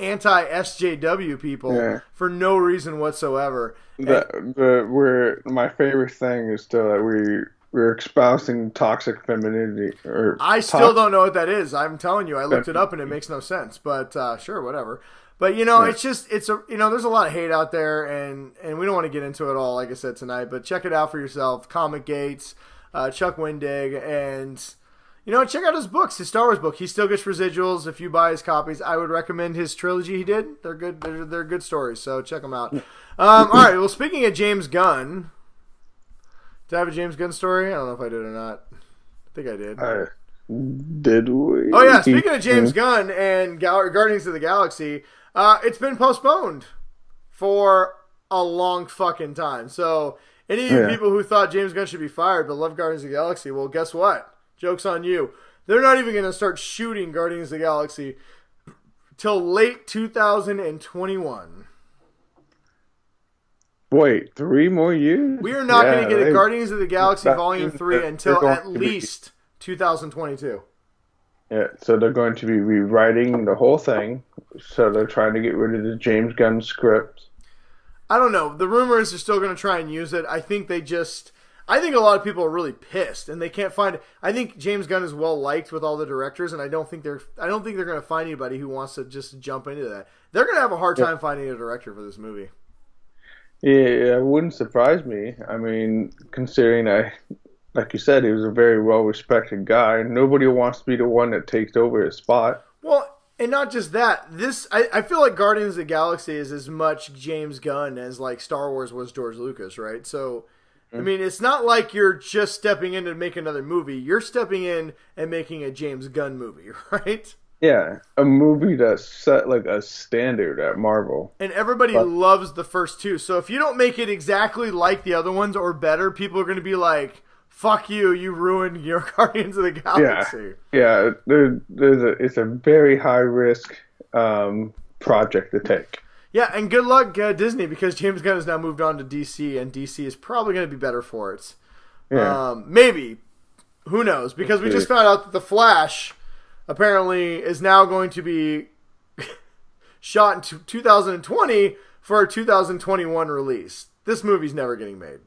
anti-SJW people for no reason whatsoever. My favorite thing is still that we're espousing toxic femininity. I still don't know what that is. I'm telling you, I looked it up and it makes no sense. But sure, whatever. But there's a lot of hate out there, and we don't want to get into it all, like I said tonight. But check it out for yourself. Comic Gates, Chuck Wendig, and check out his books, his Star Wars book. He still gets residuals if you buy his copies. I would recommend his trilogy he did. They're good. They're good stories, so check them out. All right. Well, speaking of James Gunn, did I have a James Gunn story? I don't know if I did or not. I think I did. Did we? Oh yeah. Speaking of James Gunn and Guardians of the Galaxy, it's been postponed for a long fucking time. So any of you people who thought James Gunn should be fired but love Guardians of the Galaxy, well, guess what? Joke's on you. They're not even going to start shooting Guardians of the Galaxy till late 2021. Wait, 3 more years? We are not going to get a Guardians of the Galaxy Volume 3 until at least 2022. Yeah, so they're going to be rewriting the whole thing. So they're trying to get rid of the James Gunn script. I don't know. The rumor is they're still going to try and use it. I think I think a lot of people are really pissed and they can't find. I think James Gunn is well liked with all the directors, and I don't think they're going to find anybody who wants to just jump into that. They're going to have a hard time finding a director for this movie. Yeah, it wouldn't surprise me. I mean, considering like you said, he was a very well-respected guy. Nobody wants to be the one that takes over his spot. Well, and not just that. I feel like Guardians of the Galaxy is as much James Gunn as like Star Wars was George Lucas, right? So, I mean, it's not like you're just stepping in to make another movie. You're stepping in and making a James Gunn movie, right? Yeah, a movie that set like a standard at Marvel. And everybody loves the first two. So if you don't make it exactly like the other ones or better, people are going to be like, fuck you, you ruined your Guardians of the Galaxy. Yeah, it's a very high-risk project to take. Yeah, and good luck, Disney, because James Gunn has now moved on to DC, and DC is probably going to be better for it. Yeah. Maybe. Who knows? Because we just found out that The Flash apparently is now going to be shot in 2020 for a 2021 release. This movie's never getting made.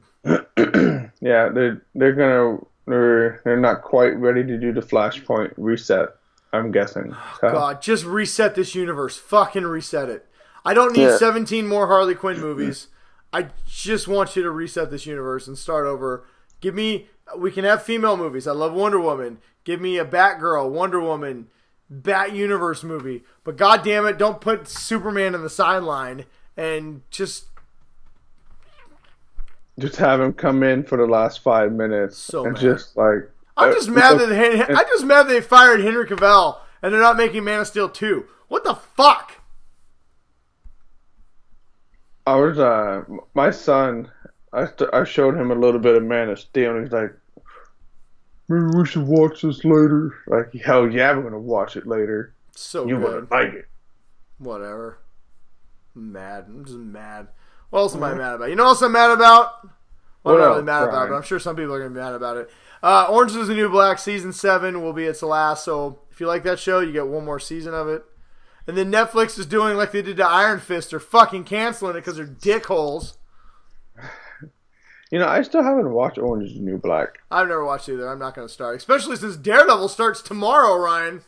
Yeah, they're not quite ready to do the Flashpoint reset, I'm guessing. God, just reset this universe. Fucking reset it. I don't need 17 more Harley Quinn movies. I just want you to reset this universe and start over. We can have female movies. I love Wonder Woman. Give me a Batgirl, Wonder Woman, Bat Universe movie. But God damn it, don't put Superman in the sideline and just have him come in for the last 5 minutes. So and mad. Just like I'm just mad that they fired Henry Cavill and they're not making Man of Steel 2. What the fuck? I was my son. I showed him a little bit of Man of Steel, and he's like, "Maybe we should watch this later." Like, hell yeah, we're gonna watch it later. So you good. wouldn't like it. Whatever. I'm mad. I'm just mad. What else am I mad about? You know what else I'm mad about? Well, I'm not really mad about it, but I'm sure some people are going to be mad about it. Orange is the New Black Season 7 will be its last, so if you like that show, you get one more season of it. And then Netflix is doing like they did to Iron Fist. They're fucking canceling it because they're dickholes. You know, I still haven't watched Orange is the New Black. I've never watched it either. I'm not going to start. Especially since Daredevil starts tomorrow, Ryan.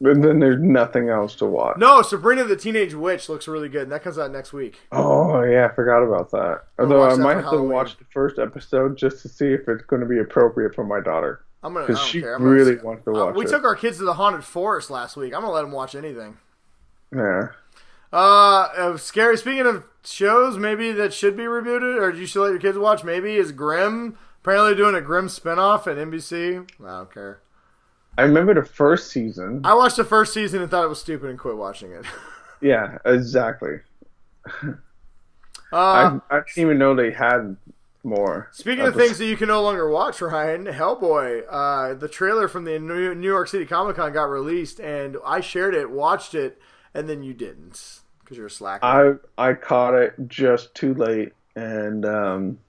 And then there's nothing else to watch. No, Sabrina the Teenage Witch looks really good, and that comes out next week. Oh, yeah, I forgot about that. Although I might have to watch the first episode just to see if it's going to be appropriate for my daughter. Because she really wants to watch it. We took our kids to the Haunted Forest last week. I'm going to let them watch anything. Yeah. Scary. Speaking of shows, maybe that should be rebooted, or you should let your kids watch, maybe is Grimm. Apparently doing a Grimm spinoff at NBC. I don't care. I remember the first season. I watched the first season and thought it was stupid and quit watching it. Yeah, exactly. I didn't even know they had more. Speaking of things that you can no longer watch, Ryan, Hellboy, the trailer from the New York City Comic Con got released, and I shared it, watched it, and then you didn't because you're a slacker. I caught it just too late, and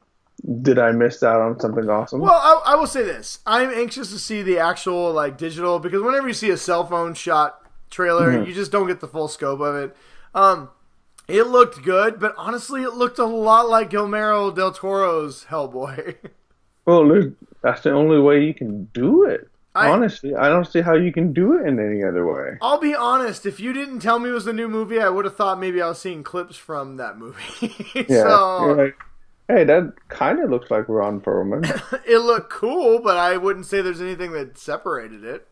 did I miss out on something awesome? Well, I will say this. I'm anxious to see the actual like digital, because whenever you see a cell phone shot trailer, you just don't get the full scope of it. It looked good, but honestly, it looked a lot like Guillermo del Toro's Hellboy. Well, that's the only way you can do it. Honestly, I don't see how you can do it in any other way. I'll be honest. If you didn't tell me it was the new movie, I would have thought maybe I was seeing clips from that movie. Yeah, so, you're like, hey, that kind of looks like Ron Perlman. It looked cool, but I wouldn't say there's anything that separated it.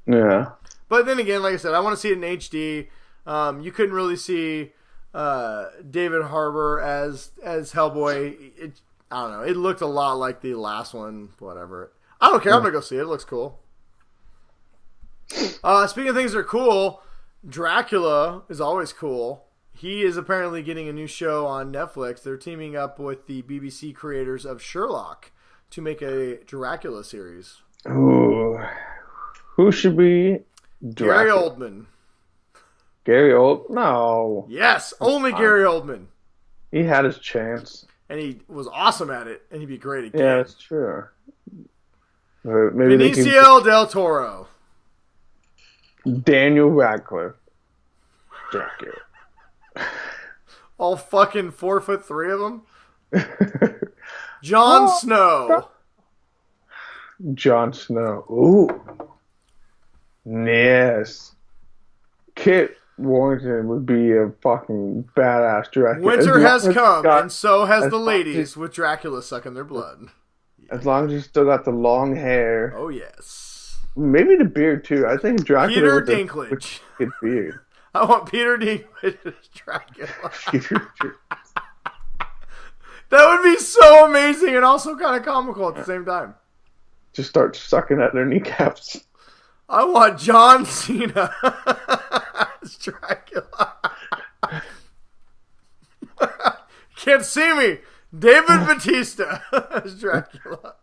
Yeah. But then again, like I said, I want to see it in HD. You couldn't really see David Harbour as Hellboy. I don't know. It looked a lot like the last one. Whatever. I don't care. I'm going to go see it. It looks cool. Speaking of things that are cool, Dracula is always cool. He is apparently getting a new show on Netflix. They're teaming up with the BBC creators of Sherlock to make a Dracula series. Ooh. Who should be Dracula? Gary Oldman. Gary Oldman? No. Yes, only Gary Oldman. He had his chance. And he was awesome at it, and he'd be great again. Yeah, that's true. Maybe Benicio del Toro. Daniel Radcliffe. Dracula. All fucking 4'3" of them. Jon Snow. Jon Snow. Ooh. Yes. Kit Warrington would be a fucking badass Dracula. Winter has come, and so has the ladies with Dracula sucking their blood. As long as you still got the long hair. Oh, yes. Maybe the beard, too. I think Dracula Peter Dinklage. Good beard. I want Peter Dinklage as Dracula. That would be so amazing and also kind of comical at the same time. Just start sucking at their kneecaps. I want John Cena as Dracula. Can't see me. David Batista as Dracula.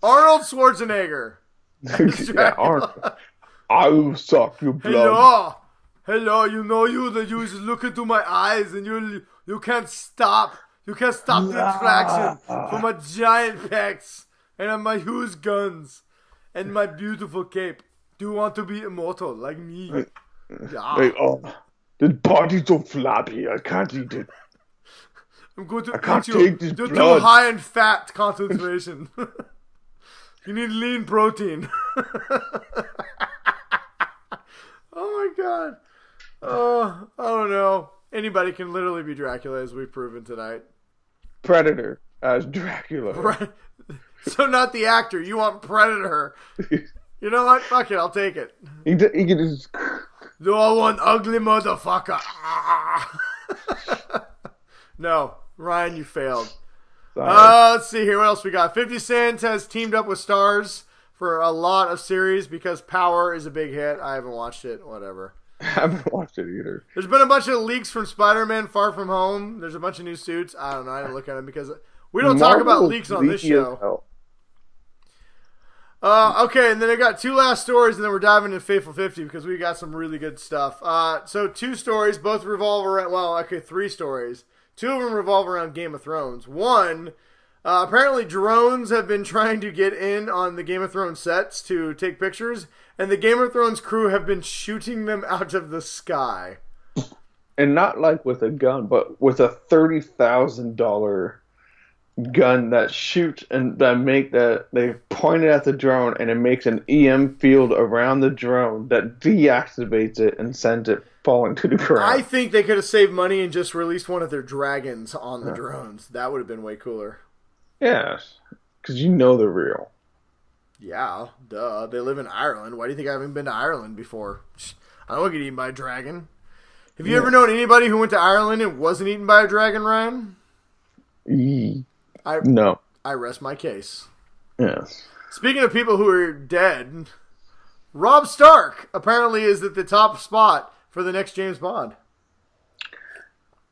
Arnold Schwarzenegger as Dracula. Yeah, Arnold. I will suck your Hello. blood. Hello, you just look into my eyes and you can't stop. You can't stop the attraction from my giant pecs and my huge guns and my beautiful cape. Do you want to be immortal like me? Yeah. Wait, the body's so flabby, I can't eat it. I'm going to I can't eat you. take this You're blood. too high in fat concentration. You need lean protein. Oh my god. Oh, I don't know. Anybody can literally be Dracula, as we've proven tonight. Predator as Dracula. So not the actor. You want Predator. You know what? Fuck it. I'll take it. He can just... Do I want ugly motherfucker? No. Ryan, you failed. Let's see here. What else we got? 50 Cent has teamed up with Stars for a lot of series because Power is a big hit. I haven't watched it. Whatever. I haven't watched it either. There's been a bunch of leaks from Spider-Man Far From Home. There's a bunch of new suits. I don't know. I didn't look at them because we don't talk about leaks on this show. Okay, and then I got two last stories, and then we're diving into Fateful 50 because we got some really good stuff. So two stories, both revolve around, three stories. Two of them revolve around Game of Thrones. One, apparently drones have been trying to get in on the Game of Thrones sets to take pictures, and the Game of Thrones crew have been shooting them out of the sky. And not like with a gun, but with a $30,000 gun that shoots and they point it at the drone and it makes an EM field around the drone that deactivates it and sends it falling to the ground. I think they could have saved money and just released one of their dragons on the drones. That would have been way cooler. Yes, because they're real. Yeah, duh. They live in Ireland. Why do you think I haven't been to Ireland before? I don't want to get eaten by a dragon. Have you ever known anybody who went to Ireland and wasn't eaten by a dragon, Ryan? No. I rest my case. Yes. Speaking of people who are dead, Robb Stark apparently is at the top spot for the next James Bond.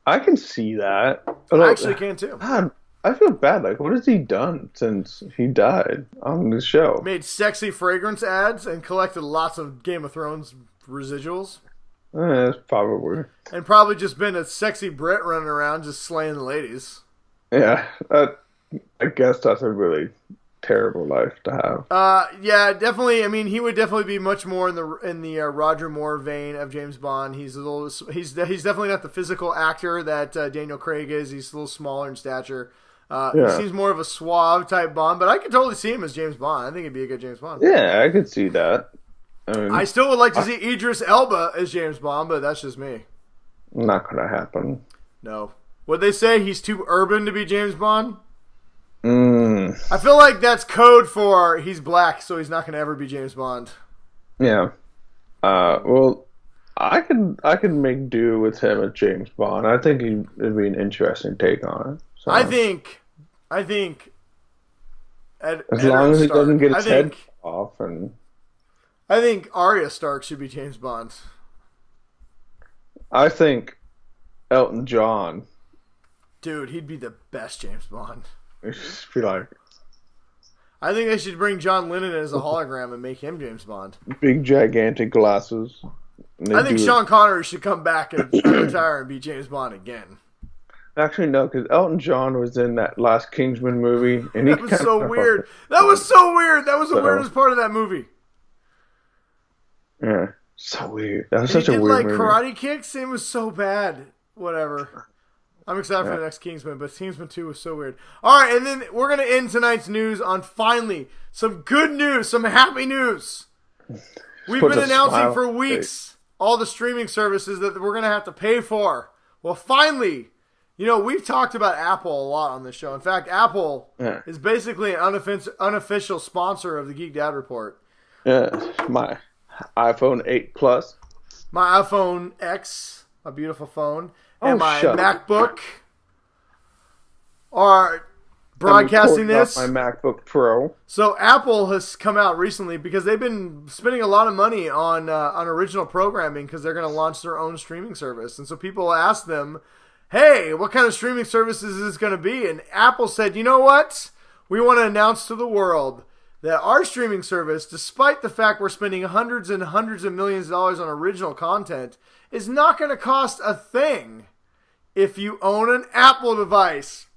I can see that. I actually can too. God, I feel bad. Like, what has he done since he died on the show? Made sexy fragrance ads and collected lots of Game of Thrones residuals. That's probably. And probably just been a sexy Brit running around just slaying the ladies. Yeah, I guess that's a really terrible life to have. Yeah, definitely. I mean, he would definitely be much more in the Roger Moore vein of James Bond. He's definitely not the physical actor that Daniel Craig is. He's a little smaller in stature. He seems more of a suave type Bond, but I could totally see him as James Bond. I think he'd be a good James Bond. Yeah, I could see that. I still would like to see Idris Elba as James Bond, but that's just me. Not gonna happen. No. What'd they say? He's too urban to be James Bond? I feel like that's code for he's black, so he's not going to ever be James Bond. Yeah. Well, I can make do with him as James Bond. I think it'd be an interesting take on it. So. I think as long as he doesn't get his head off, and I think Arya Stark should be James Bond. I think Elton John. Dude, he'd be the best James Bond. It'd just be like, I think they should bring John Lennon as a hologram and make him James Bond. Big gigantic glasses. I think Sean Connery should come back and retire and be James Bond again. Actually, no, because Elton John was in that last Kingsman movie, and that was so weird. That was so weird. That was the weirdest part of that movie. Yeah. So weird. That was And such a he did weird like movie. karate kicks. And it was so bad. Whatever. I'm excited for the next Kingsman, but Kingsman 2 was so weird. All right, and then we're going to end tonight's news on finally some good news, some happy news. We've been announcing for weeks all the streaming services that we're going to have to pay for. Well, finally, we've talked about Apple a lot on this show. In fact, Apple is basically an unofficial sponsor of the Geek Dad Report. Yeah, my iPhone 8 Plus. My iPhone X, my beautiful phone. And my MacBook are broadcasting this. My MacBook Pro. So Apple has come out recently because they've been spending a lot of money on original programming because they're going to launch their own streaming service. And so people ask them, hey, what kind of streaming services is this going to be? And Apple said, you know what? We want to announce to the world that our streaming service, despite the fact we're spending hundreds and hundreds of millions of dollars on original content, is not going to cost a thing if you own an Apple device.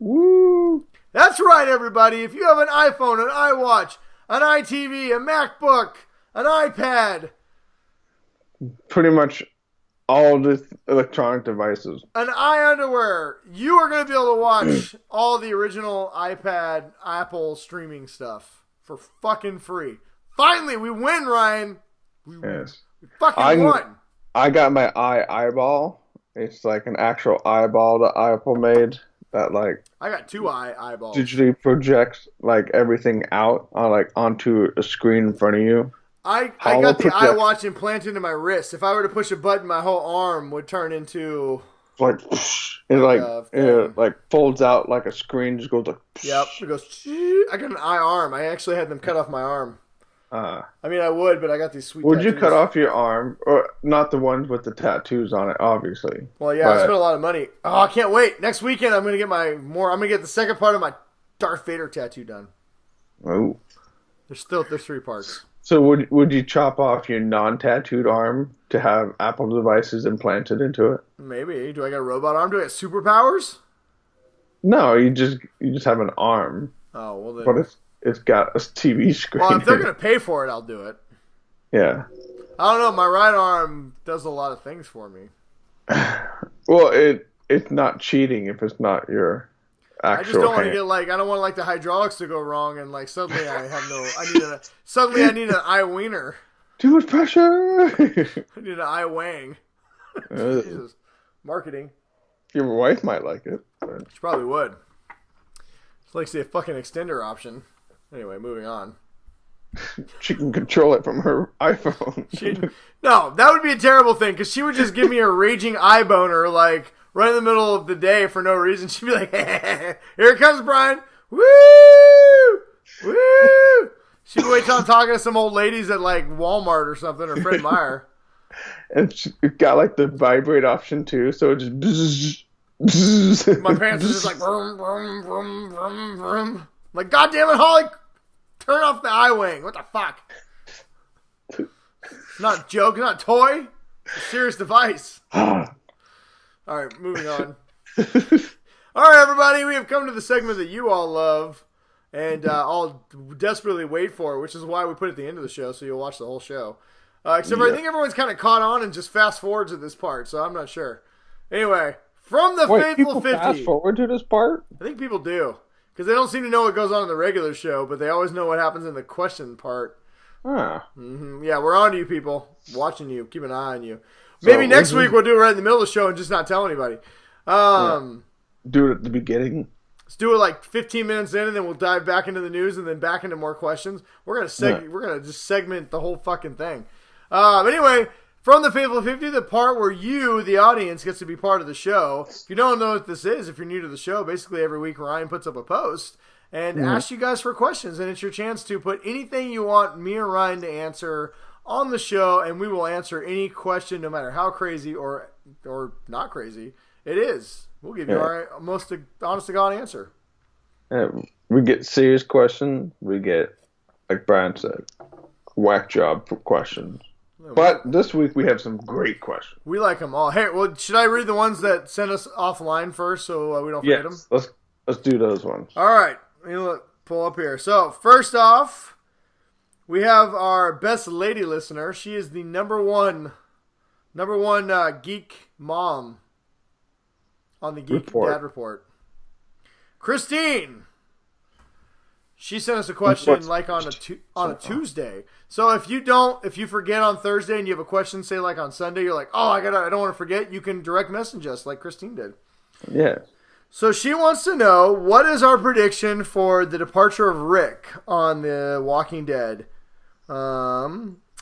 Woo! That's right, everybody. If you have an iPhone, an iWatch, an iTV, a MacBook, an iPad, pretty much all the electronic devices, an iUnderwear, you are going to be able to watch all the original iPad, Apple streaming stuff for fucking free. Finally, we win, Ryan. We fucking won. I got my eyeball. It's like an actual eyeball that Apple made that I got two eyeballs. Digitally projects like everything out on onto a screen in front of you. I got the iWatch implanted into my wrist. If I were to push a button, my whole arm would turn into it folds out like a screen. Just goes like. Yep, it goes. I got an iArm. I actually had them cut off my arm. I mean, I would, but I got these sweet. Would tattoos. you cut off your arm, or not the ones with the tattoos on it? Obviously. Well, yeah, I spent a lot of money. Oh, I can't wait. Next weekend, I'm gonna get I'm gonna get the second part of my Darth Vader tattoo done. Oh. There's 3 parts. So would you chop off your non-tattooed arm to have Apple devices implanted into it? Maybe. Do I got a robot arm? Do I get superpowers? No, you just have an arm. Oh well, then. But it's got a TV screen. Well, if they're gonna pay for it, I'll do it. Yeah. I don't know. My right arm does a lot of things for me. Well, it's not cheating if it's not your actual I just don't want to hand. get I don't want the hydraulics to go wrong and suddenly I have no. I need an eye wiener. Too much pressure. I need an eye wang. Jesus. Marketing. Your wife might like it. She probably would. She likes the fucking extender option. Anyway, moving on. She can control it from her iPhone. No, that would be a terrible thing because she would just give me a raging eye boner right in the middle of the day for no reason. She'd be like, here it comes, Brian. Woo! Woo! She'd wait till I'm talking to some old ladies at Walmart or something or Fred Meyer. And she got the vibrate option too, so it just bzzz, bzzz. My pants are just vroom, vroom, vroom, vroom, vroom. God damn it, Holly! Turn off the eye wing. What the fuck? It's not a joke. It's not a toy. It's a serious device. All right, moving on. All right, everybody. We have come to the segment that you all love and all desperately wait for, which is why we put it at the end of the show, so you'll watch the whole show. Except for I think everyone's kind of caught on and just fast forwards at this part, so I'm not sure. Anyway, from the Faithful 50. Fast forward to this part? I think people do. Because they don't seem to know what goes on in the regular show, but they always know what happens in the question part. Ah. Mm-hmm. Yeah, we're on to you, people. Watching you. Keep an eye on you. Maybe next week we'll do it right in the middle of the show and just not tell anybody. Do it at the beginning. Let's do it 15 minutes in, and then we'll dive back into the news and then back into more questions. We're gonna just segment the whole fucking thing. Anyway, from the Faithful 50, the part where you, the audience, gets to be part of the show. If you don't know what this is, if you're new to the show, basically every week Ryan puts up a post and asks you guys for questions, and it's your chance to put anything you want me or Ryan to answer on the show, and we will answer any question, no matter how crazy or not crazy it is. We'll give you our most honest to God answer. We get serious questions. We get, like Brian said, whack job questions. But this week we have some great questions. We like them all. Hey, well, should I read the ones that sent us offline first so we don't forget them? Let's do those ones. All right. Let me pull up here. So, first off, We have our best lady listener. She is the number one geek mom on the Geek Dad Report. Christine. She sent us a question like on a Tuesday. So if you forget on Thursday and you have a question, say like on Sunday, you're like, oh, I don't want to forget. You can direct message us like Christine did. Yeah. So she wants to know, what is our prediction for the departure of Rick on The Walking Dead?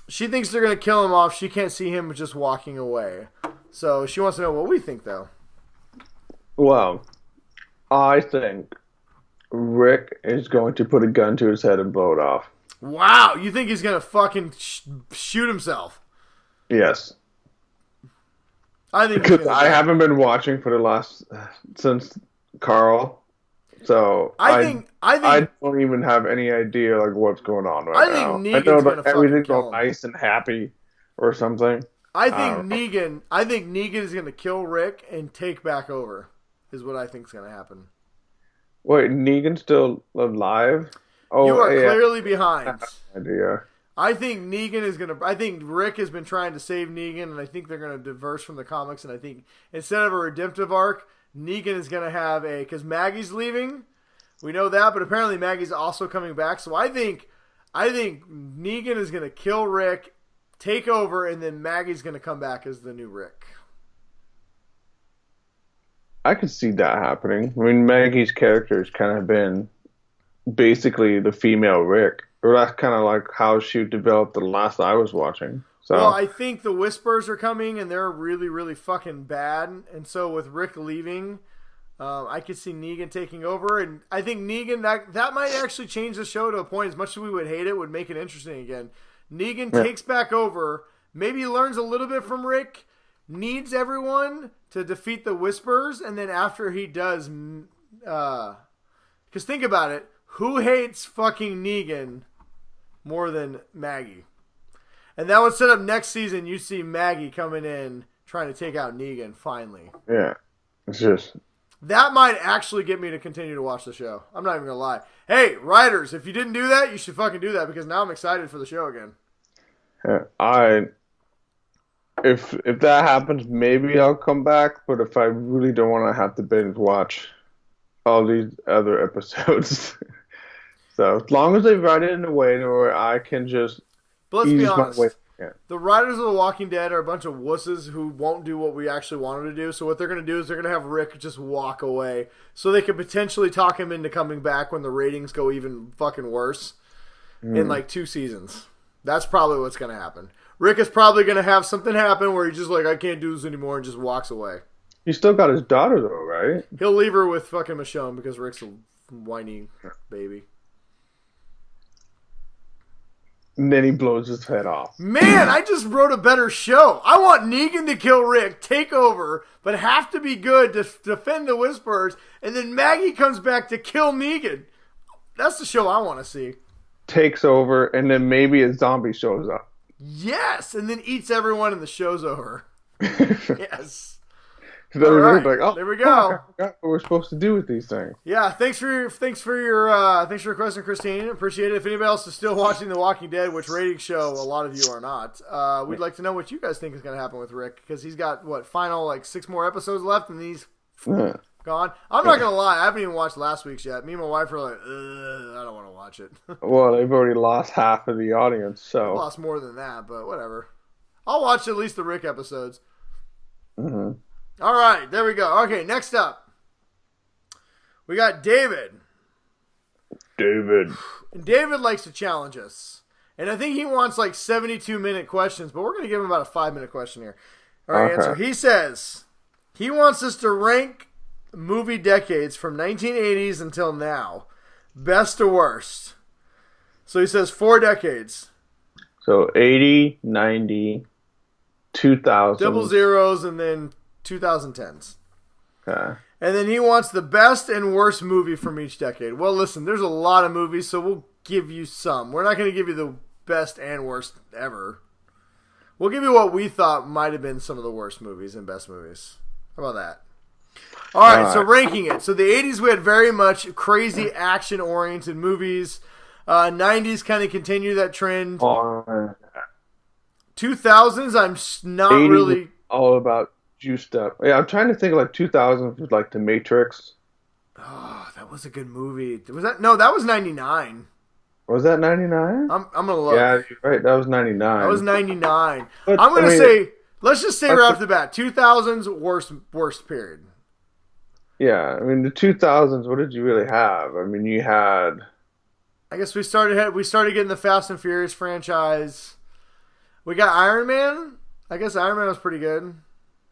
She thinks they're going to kill him off. She can't see him just walking away. So she wants to know what we think, though. Well, I think Rick is going to put a gun to his head and blow it off. Wow, you think he's going to fucking shoot himself? Yes. I think because I haven't been watching for the last since Carl, so I don't even have any idea like what's going on right now. I know that everything's all nice and happy or something. I think Negan is going to kill Rick and take back over. Is what I think is going to happen. Wait, Negan's still alive? Oh, you are clearly behind. Idea. I think Rick has been trying to save Negan, and I think they're going to diverse from the comics. And I think instead of a redemptive arc, Negan is going to have because Maggie's leaving. We know that, but apparently Maggie's also coming back. So I think Negan is going to kill Rick, take over, and then Maggie's going to come back as the new Rick. I could see that happening. I mean, Maggie's character has kind of been basically the female Rick. Or that's kind of like how she developed the last I was watching. So. Well, I think the Whispers are coming, and they're really, really fucking bad. And so with Rick leaving, I could see Negan taking over. And I think Negan, that might actually change the show to a point, as much as we would hate it, would make it interesting again. Negan takes back over, maybe learns a little bit from Rick, needs everyone to defeat the Whispers, and then after he does, because think about it, who hates fucking Negan more than Maggie? And that would set up next season. You see Maggie coming in trying to take out Negan finally. Yeah, it's just that might actually get me to continue to watch the show. I'm not even gonna lie. Hey, writers, if you didn't do that, you should fucking do that, because now I'm excited for the show again. Yeah, if that happens, maybe I'll come back. But if I really don't want to have to binge watch all these other episodes. So as long as they write it in a way where I can just But let's be honest. The writers of The Walking Dead are a bunch of wusses who won't do what we actually want them to do. So what they're going to do is they're going to have Rick just walk away so they could potentially talk him into coming back when the ratings go even fucking worse in like 2 seasons. That's probably what's going to happen. Rick is probably going to have something happen where he's just like, I can't do this anymore, and just walks away. He's still got his daughter though, right? He'll leave her with fucking Michonne because Rick's a whiny baby. And then he blows his head off. Man, I just wrote a better show. I want Negan to kill Rick, take over, but have to be good to defend the Whispers, and then Maggie comes back to kill Negan. That's the show I want to see. Takes over, and then maybe a zombie shows up. Yes, and then eats everyone and the show's over. Yes. So right. Like, oh, there we go. I forgot what we're supposed to do with these things. Yeah, thanks for your question, Christine. Appreciate it. If anybody else is still watching The Walking Dead, which rating show a lot of you are not, we'd like to know what you guys think is going to happen with Rick, because he's got final 6 more episodes left, and he's gone. I'm not gonna lie, I haven't even watched last week's yet. Me and my wife are like, I don't want to watch it. Well, they've already lost half of the audience, so lost more than that, but whatever. I'll watch at least the Rick episodes. Mm-hmm. All right, there we go. Okay, next up, we got David. And David likes to challenge us. And I think he wants 72-minute questions, but we're going to give him about a 5-minute question here. All right, answer. He says he wants us to rank movie decades from 1980s until now, best to worst. So he says 4 decades. So 80, 90, 2000. Double zeros, and then 2010s. Okay. And then he wants the best and worst movie from each decade. Well, listen, there's a lot of movies, so we'll give you some. We're not going to give you the best and worst ever. We'll give you what we thought might have been some of the worst movies and best movies. How about that? All right, so ranking it. So the 80s, we had very much crazy action-oriented movies. '90s kind of continue that trend. 2000s, not 80s really. All about juiced up. Yeah, I'm trying to think of like 2000s was like The Matrix. Oh, that was a good movie. Was that? No, that was '99. Was that 99? I'm gonna look. Yeah, you're right. That was 99. That was '99. But, I'm gonna I mean, say. Let's just say right off the bat, 2000s worst period. Yeah, I mean the 2000s. What did you really have? I mean, you had. I guess we started getting the Fast and Furious franchise. We got Iron Man. I guess Iron Man was pretty good.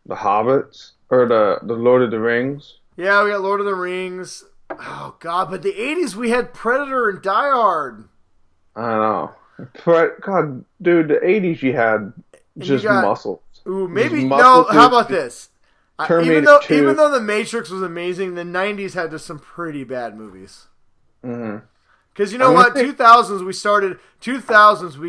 The Hobbits or the Lord of the Rings. Yeah, we got Lord of the Rings. Oh God, but the '80s we had Predator and Die Hard. I don't know. God, dude, the '80s you had just muscle. Ooh, maybe no. How about this? Even though The Matrix was amazing, the '90s had just some pretty bad movies. Mm-hmm. Because you know what, 2000s we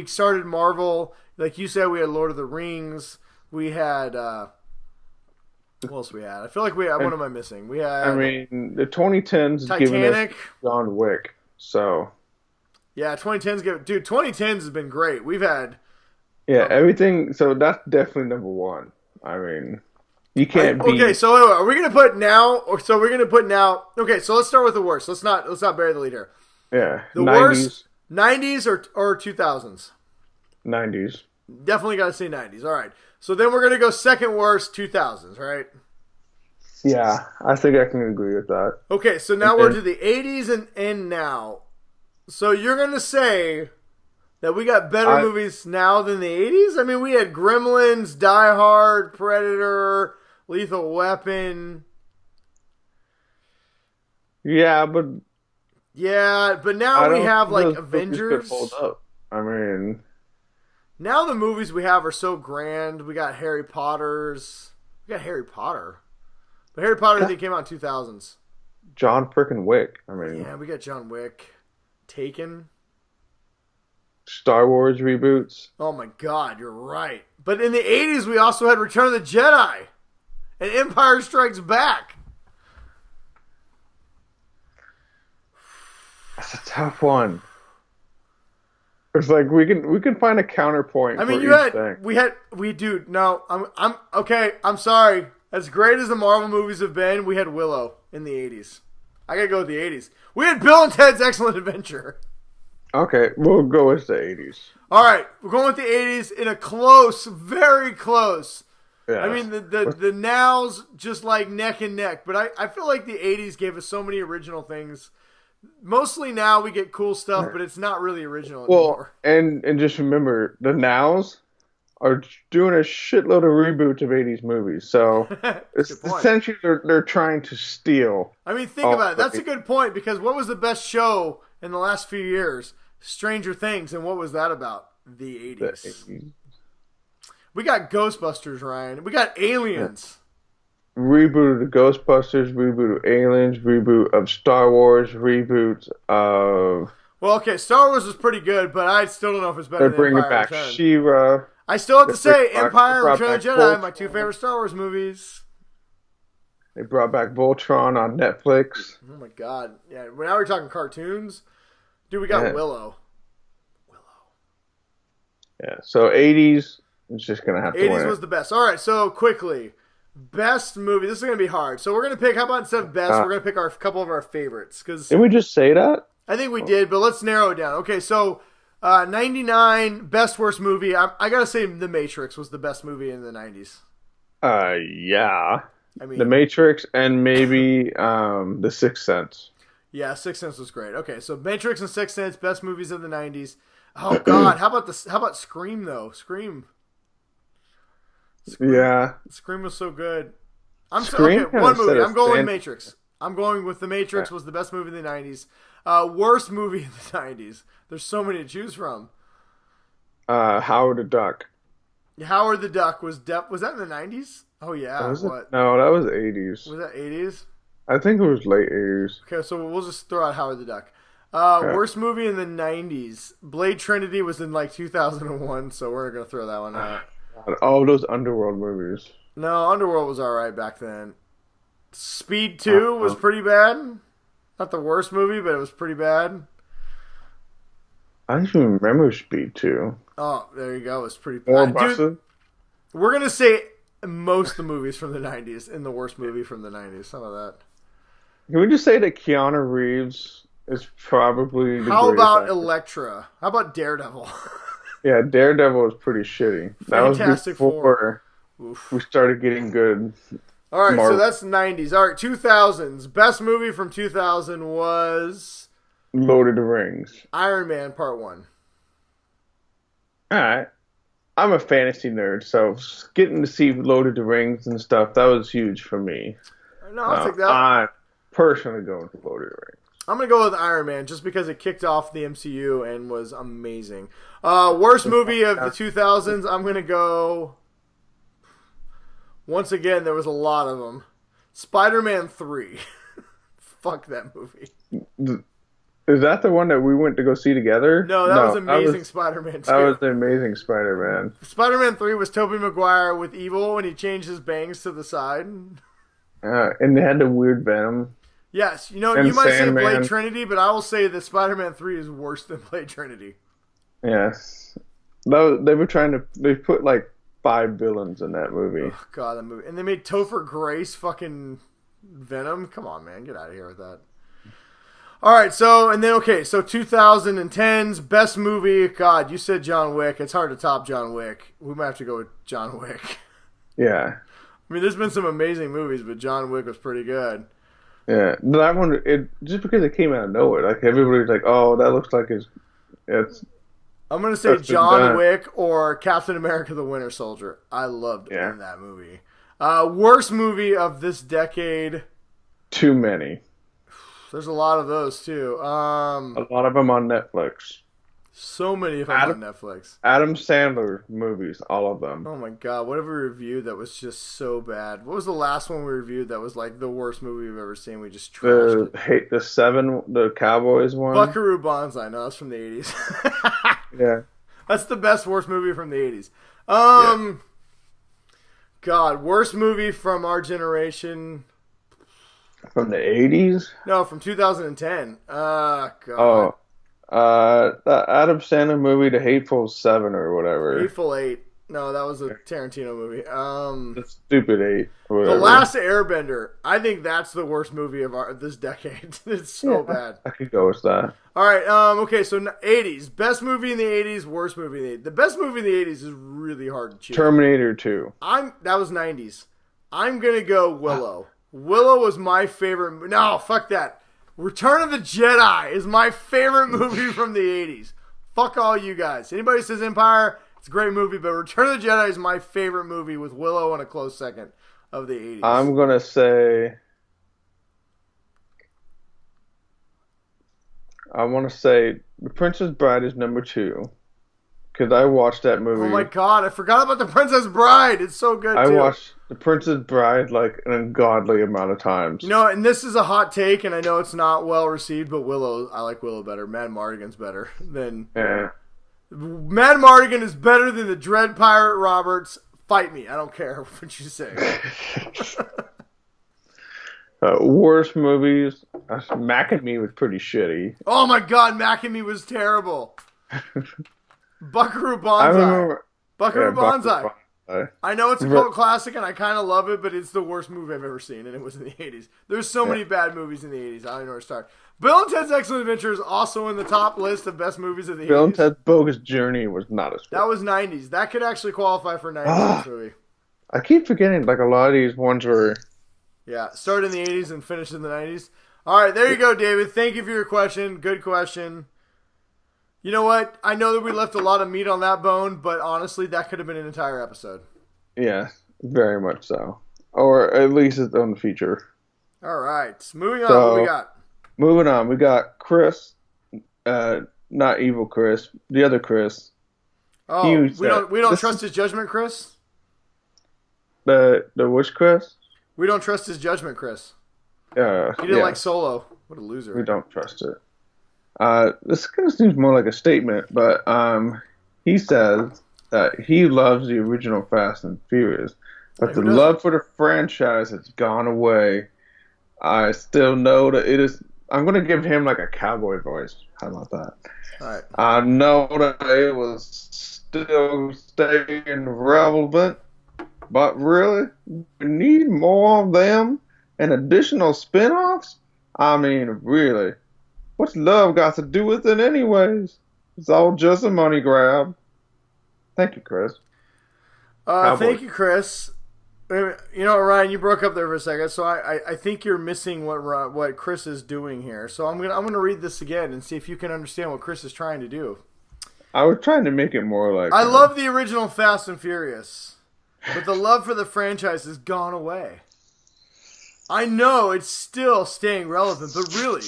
started Marvel. Like you said, we had Lord of the Rings. We had what else we had? I feel like we had. What am I missing? We had. I mean, the 2010s Titanic, John Wick. So. Yeah, 2010s has been great. We've had. Yeah, everything. So that's definitely number one. I mean, you can't beat. Okay, so are we gonna put now? Okay, so let's start with the worst. Let's not bury the lead here. Yeah, the 90s. Worst 90s or 2000s. 90s. Definitely got to say 90s. All right. So then we're going to go second worst 2000s, right? Yeah, I think I can agree with that. Okay, so now we're to the 80s and now. So you're going to say that we got better movies now than the 80s? I mean, we had Gremlins, Die Hard, Predator, Lethal Weapon. Yeah, but now we have like Avengers. Hold up. I mean, now the movies we have are so grand. We got Harry Potter's. We got Harry Potter, but Harry Potter I think came out in 2000s. John frickin' Wick. I mean, yeah, we got John Wick, Taken, Star Wars reboots. Oh my God, you're right. But in the 80s, we also had Return of the Jedi and Empire Strikes Back. That's a tough one. It's like we can find a counterpoint. I mean, I'm okay. I'm sorry. As great as the Marvel movies have been, we had Willow in the 80s. I gotta go with the 80s. We had Bill and Ted's Excellent Adventure. Okay, we'll go with the 80s. All right, we're going with the 80s in a close, very close. Yeah. I mean, the nows just like neck and neck, but I feel like the 80s gave us so many original things. Mostly now we get cool stuff, but it's not really original anymore. And just remember, the nows are doing a shitload of reboots of 80s movies. So it's essentially they're trying to steal. I mean, think about it. That's a good point, because what was the best show in the last few years? Stranger Things. And what was that about? The 80s. We got Ghostbusters, Ryan. We got Aliens. Reboot of the Ghostbusters, reboot of Aliens, reboot of Star Wars, reboots of... Well, okay, Star Wars was pretty good, but I still don't know if it's better than Empire. They're bringing back She-Ra. I still have to say, Empire, Return of the Jedi, my two favorite Star Wars movies. They brought back Voltron on Netflix. Oh my God. Yeah, now we're talking cartoons. Dude, we got Willow. Yeah, so 80s, it's just going to have to win. 80s was the best. All right, so quickly. Best movie. This is going to be hard. So we're going to pick, how about instead of best, we're going to pick a couple of our favorites. Didn't we just say that? I think we did, but let's narrow it down. Okay, so 99, best worst movie. I got to say The Matrix was the best movie in the 90s. Yeah. I mean, The Matrix and maybe The Sixth Sense. Yeah, Sixth Sense was great. Okay, so Matrix and Sixth Sense, best movies of the 90s. Oh God, how about Scream though? Scream. Yeah. Scream was so good. One movie. I'm going with Matrix. I'm going with The Matrix was the best movie in the 90s. Worst movie in the 90s. There's so many to choose from. Howard the Duck. Howard the Duck was that in the 90s? Oh yeah. No, that was 80s. Was that 80s? I think it was late 80s. Okay, so we'll just throw out Howard the Duck. Worst movie in the 90s. Blade Trinity was in like 2001, so we're going to throw that one out. Oh, those Underworld movies. No, Underworld was alright back then. Speed 2 was pretty bad. Not the worst movie, but it was pretty bad. I don't even remember Speed 2. Oh, there you go. It's pretty. More Dude, buses? we're gonna say most of the movies from the '90s and the worst movie from the '90s. Some of that. Can we just say that Keanu Reeves is probably the How greatest about actor? Elektra? How about Daredevil? Yeah, Daredevil was pretty shitty. That was Fantastic before Oof. we started getting good. All right, so Marvel. that's '90s. All right, 2000s. Best movie from 2000 was Lord of the Rings. Iron Man Part One. Alright. I'm a fantasy nerd, so getting to see Lord of the Rings and stuff, that was huge for me. No, I'll take that. I'm personally going for Lord of the Rings. I'm gonna go with Iron Man just because it kicked off the MCU and was amazing. Worst movie of the 2000s. I'm gonna go. Once again, there was a lot of them. Spider-Man 3. Fuck that movie. Is that the one that we went to go see together? No, that was Amazing Spider-Man 2. That was the Amazing Spider-Man. Spider-Man 3 was Tobey Maguire with evil and he changed his bangs to the side. And they had the weird Venom. Yes, you And might say Sandman. Blade Trinity, but I will say that Spider-Man 3 is worse than Blade Trinity. Yes. They put like 5 villains in that movie. Oh, God, that movie. And they made Topher Grace fucking Venom. Come on, man. Get out of here with that. All right, so 2010's best movie. God, you said John Wick. It's hard to top John Wick. We might have to go with John Wick. Yeah. I mean, there's been some amazing movies, but John Wick was pretty good. Yeah. That one, just because it came out of nowhere. Like, everybody's like, oh, that looks like it's I'm going to say That's been John done. Wick or Captain America the Winter Soldier. I loved that movie. Worst movie of this decade. too many. There's a lot of those, too. A lot of them on Netflix. So many of them on Netflix. Adam Sandler movies, all of them. Oh my God, what have we reviewed that was just so bad? What was the last one we reviewed that was like the worst movie we've ever seen? We just trashed it. The Cowboys one. Buckaroo Banzai. No, that's from the 80s. Yeah. That's the best worst movie from the 80s. God, worst movie from our generation. From the 80s? No, from 2010. God. Oh. The Adam Sandler movie, The Hateful Seven or whatever. Hateful Eight. No, that was a Tarantino movie. The Stupid Eight. Or The whatever. Last Airbender. I think that's the worst movie of this decade. It's so bad. I could go with that. All right. Okay. So 80s. Best movie in the 80s. Worst movie in the 80s. The best movie in the 80s is really hard to choose. Terminator 2. That was 90s. I'm gonna go Willow. Willow was my favorite. No, fuck that. Return of the Jedi is my favorite movie from the 80s. Fuck all you guys. Anybody says Empire, it's a great movie, but Return of the Jedi is my favorite movie with Willow in a close second of the 80s. I'm gonna say. I want to say The Princess Bride is number 2. Because I watched that movie. Oh my God, I forgot about The Princess Bride. It's so good, too. I watched The Princess Bride like an ungodly amount of times. And this is a hot take, and I know it's not well received, but I like Willow better. Mad Mardigan's better than... Yeah. Mad Mardigan is better than the Dread Pirate Roberts. Fight me. I don't care what you say. Worst movies. Mac and Me was pretty shitty. Oh my God, Mac and Me was terrible. Buckaroo I Banzai. remember. Buckaroo Banzai. Buckaroo Banzai. I know it's a cult classic, and I kind of love it, but it's the worst movie I've ever seen, and it was in the 80s. There's so many bad movies in the 80s. I don't even know where to start. Bill and Ted's Excellent Adventure is also in the top list of best movies of the 80s. Bill and Ted's Bogus Journey was not as good. That was 90s. That could actually qualify for 90s movie. I keep forgetting, like, a lot of these ones were... Yeah, started in the 80s and finished in the 90s. All right, there you go, David. Thank you for your question. Good question. You know what? I know that we left a lot of meat on that bone, but honestly, that could have been an entire episode. Yeah, very much so. Or at least its own feature. All right, moving on. What we got? Moving on, we got Chris, not evil Chris, the other Chris. Oh, we don't trust his judgment, Chris? The which Chris? We don't trust his judgment, Chris. He didn't like Solo. What a loser. We don't trust it. This kind of seems more like a statement, but he says that he loves the original Fast and Furious, but the love for the franchise has gone away. I still know that it is. I'm gonna give him like a cowboy voice. How about that? All right. I know that it was still staying relevant, but really, we need more of them and additional spin-offs? I mean, really, what's love got to do with it anyways? It's all just a money grab. Thank you, Chris. Thank you, Chris. You know, Ryan, you broke up there for a second, so I think you're missing what Chris is doing here. So I'm gonna read this again and see if you can understand what Chris is trying to do. I was trying to make it more like... I love the original Fast and Furious, but the love for the franchise has gone away. I know it's still staying relevant, but really,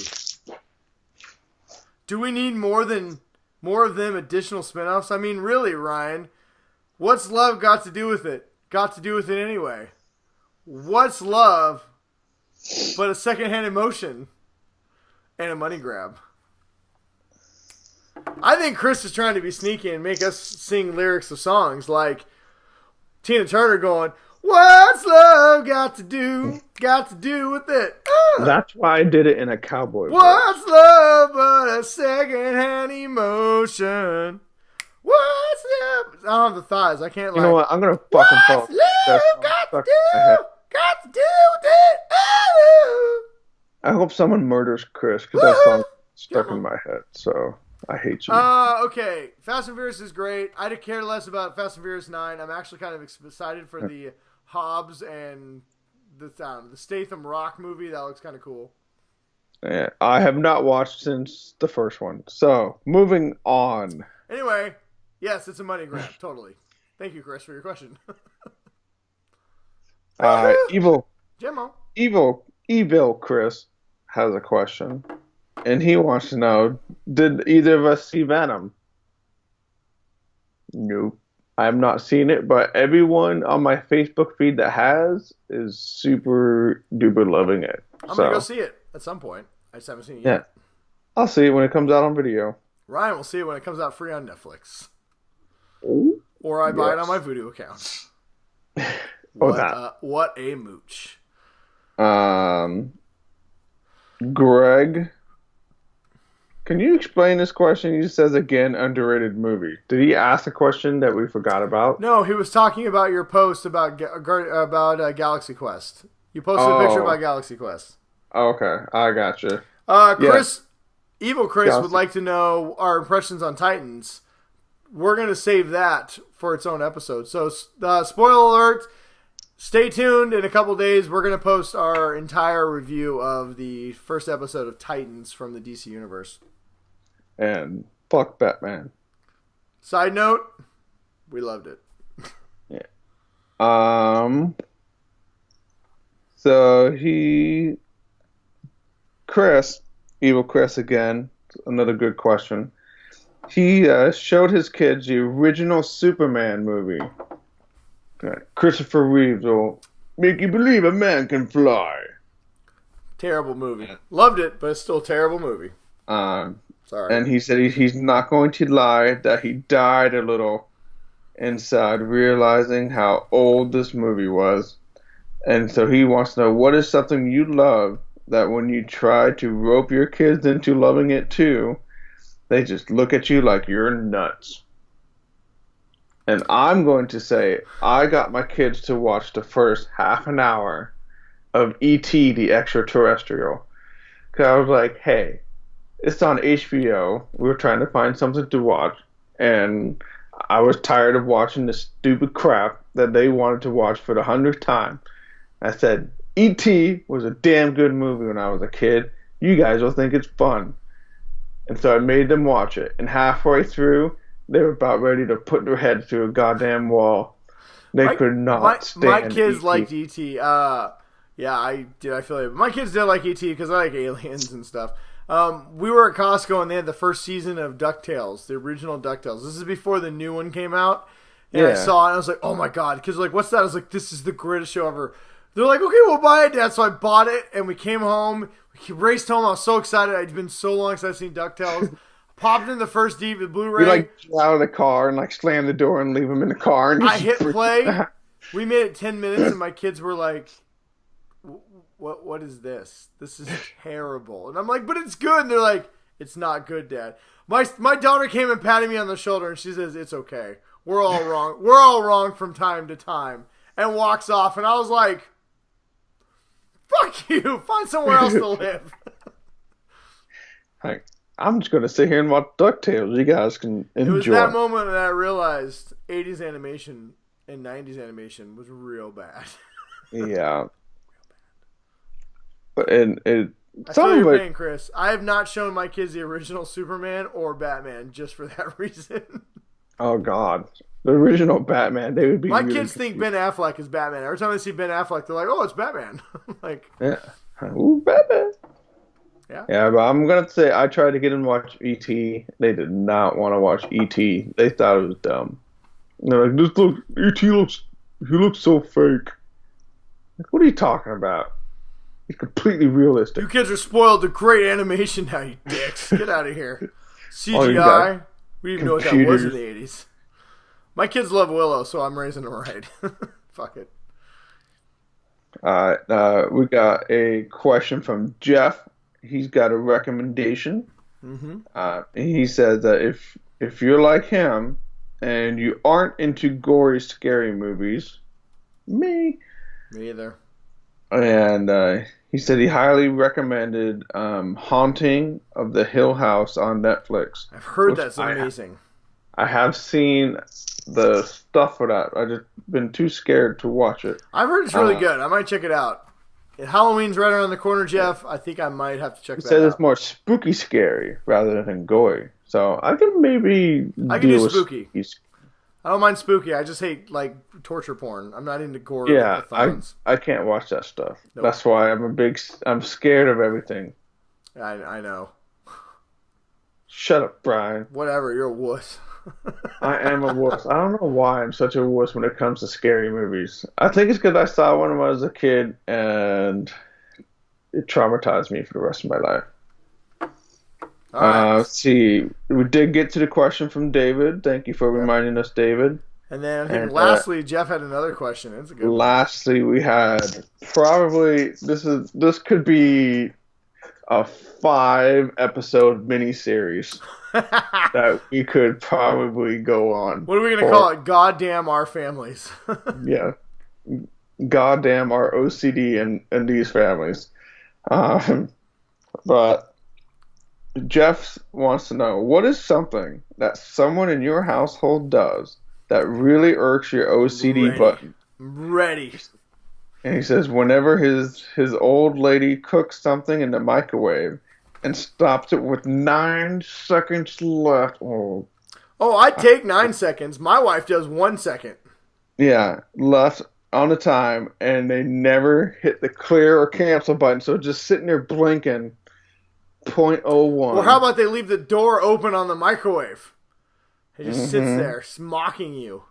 do we need more of them additional spin-offs? I mean, really, Ryan, what's love got to do with it? Got to do with it anyway. What's love but a secondhand emotion and a money grab? I think Chris is trying to be sneaky and make us sing lyrics of songs like Tina Turner going, "What's love got to do with it?" That's why I did it in a cowboy voice. What's love but a secondhand emotion? What's love? I don't have the thighs. I can't. You know what? I'm gonna fucking fall. What's love got to do with it? Oh. I hope someone murders Chris because that song stuck in my head. So I hate you. Okay. Fast and Furious is great. I could care less about Fast and Furious 9. I'm actually kind of excited for the Hobbs and the Statham Rock movie. That looks kind of cool. Yeah, I have not watched since the first one. So moving on. Anyway, yes, it's a money grab. Totally. Thank you, Chris, for your question. Evil Chris has a question. And he wants to know, did either of us see Venom? Nope. I have not seen it, but everyone on my Facebook feed that has is super duper loving it. I'm going to go see it at some point. I just haven't seen it yet. Yeah. I'll see it when it comes out on video. Ryan will see it when it comes out free on Netflix. Ooh, or I buy it on my Voodoo account. What a mooch. Greg, can you explain this question? He says again, underrated movie. Did he ask a question that we forgot about? No, he was talking about your post about Galaxy Quest. You posted a picture about Galaxy Quest. Okay, I got you. Chris, Evil Chris would like to know our impressions on Titans. We're going to save that for its own episode. So, spoiler alert, stay tuned. In a couple days, we're going to post our entire review of the first episode of Titans from the DC Universe. And fuck Batman. Side note, we loved it. Yeah. So Evil Chris again, another good question. He showed his kids the original Superman movie. Christopher Reeves will make you believe a man can fly. Terrible movie. Loved it, but it's still a terrible movie. Sorry. And he said he's not going to lie that he died a little inside realizing how old this movie was. And so he wants to know, what is something you love that when you try to rope your kids into loving it too, they just look at you like you're nuts. And I'm going to say, I got my kids to watch the first half an hour of E.T. the Extraterrestrial. Because I was like, hey, it's on HBO. We were trying to find something to watch. And I was tired of watching this stupid crap that they wanted to watch for the 100th time. I said, E.T. was a damn good movie when I was a kid. You guys will think it's fun. And so I made them watch it. And halfway through, they were about ready to put their head through a goddamn wall. They could not stand my kids E.T. liked E.T. Yeah, I did. I feel it. My kids did like E.T. because I like aliens and stuff. We were at Costco and they had the first season of DuckTales, the original DuckTales. This is before the new one came out. And I saw it and I was like, oh my God. Because like, what's that? I was like, this is the greatest show ever. They're like, okay, we'll buy it, Dad. So I bought it, and we came home. We raced home. I was so excited. It's been so long since I've seen DuckTales. Popped in the first DVD, Blu-ray. You like get out of the car and like slam the door and leave them in the car. And I hit play. We made it 10 minutes, and my kids were like, what is this? This is terrible. And I'm like, but it's good. And they're like, it's not good, Dad. My daughter came and patted me on the shoulder, and she says, it's okay. We're all wrong. We're all wrong from time to time. And walks off. And I was like, fuck you. Find somewhere else to live. Like, I'm just going to sit here and watch DuckTales. You guys can enjoy. It was that moment that I realized 80s animation and 90s animation was real bad. Yeah. But I feel your pain, Chris. I have not shown my kids the original Superman or Batman just for that reason. Oh, God. The original Batman, they would be. My kids think Ben Affleck is Batman. Every time they see Ben Affleck, they're like, "Oh, it's Batman!" Like, yeah, ooh, Batman. Yeah, yeah, but I'm gonna say I tried to get them to watch E.T. They did not want to watch E.T. They thought it was dumb. And they're like, "This look, E.T. looks so fake." Like, what are you talking about? He's completely realistic. You kids are spoiled to great animation now, you dicks. Get out of here. CGI. We didn't even know what that was in the 80s. My kids love Willow, so I'm raising them right. Fuck it. We got a question from Jeff. He's got a recommendation. Mm-hmm. He says that if you're like him and you aren't into gory, scary movies, me either. And he said he highly recommended Haunting of the Hill House on Netflix. I've heard that's amazing. I have seen the stuff for that. I just been too scared to watch it. I've heard it's really good. I might check it out. Halloween's right around the corner, Jeff. I think I might have to check that out. It says it's more spooky scary rather than gory. So I can do spooky. I don't mind spooky. I just hate like torture porn. I'm not into gore. Yeah, I can't watch that stuff. Nope. That's why I'm scared of everything. I know. Shut up, Brian. Whatever, you're a wuss. I am a wuss. I don't know why I'm such a wuss when it comes to scary movies. I think it's because I saw one when I was a kid and it traumatized me for the rest of my life. Let's see. We did get to the question from David. Thank you for reminding us, David. And then lastly, Jeff had another question. It's a good one. Lastly, we had probably this could be a 5-episode miniseries that we could probably go on. What are we going to call it? Goddamn our families. Yeah. Goddamn our OCD and these families. But Jeff wants to know, what is something that someone in your household does that really irks your OCD button? Ready. And he says whenever his old lady cooks something in the microwave and stops it with 9 seconds left. Oh, I take 9 seconds. My wife does 1 second. Yeah, left on the time, and they never hit the clear or cancel button. So just sitting there blinking. 0.01. Well, how about they leave the door open on the microwave? It just sits there, mocking you.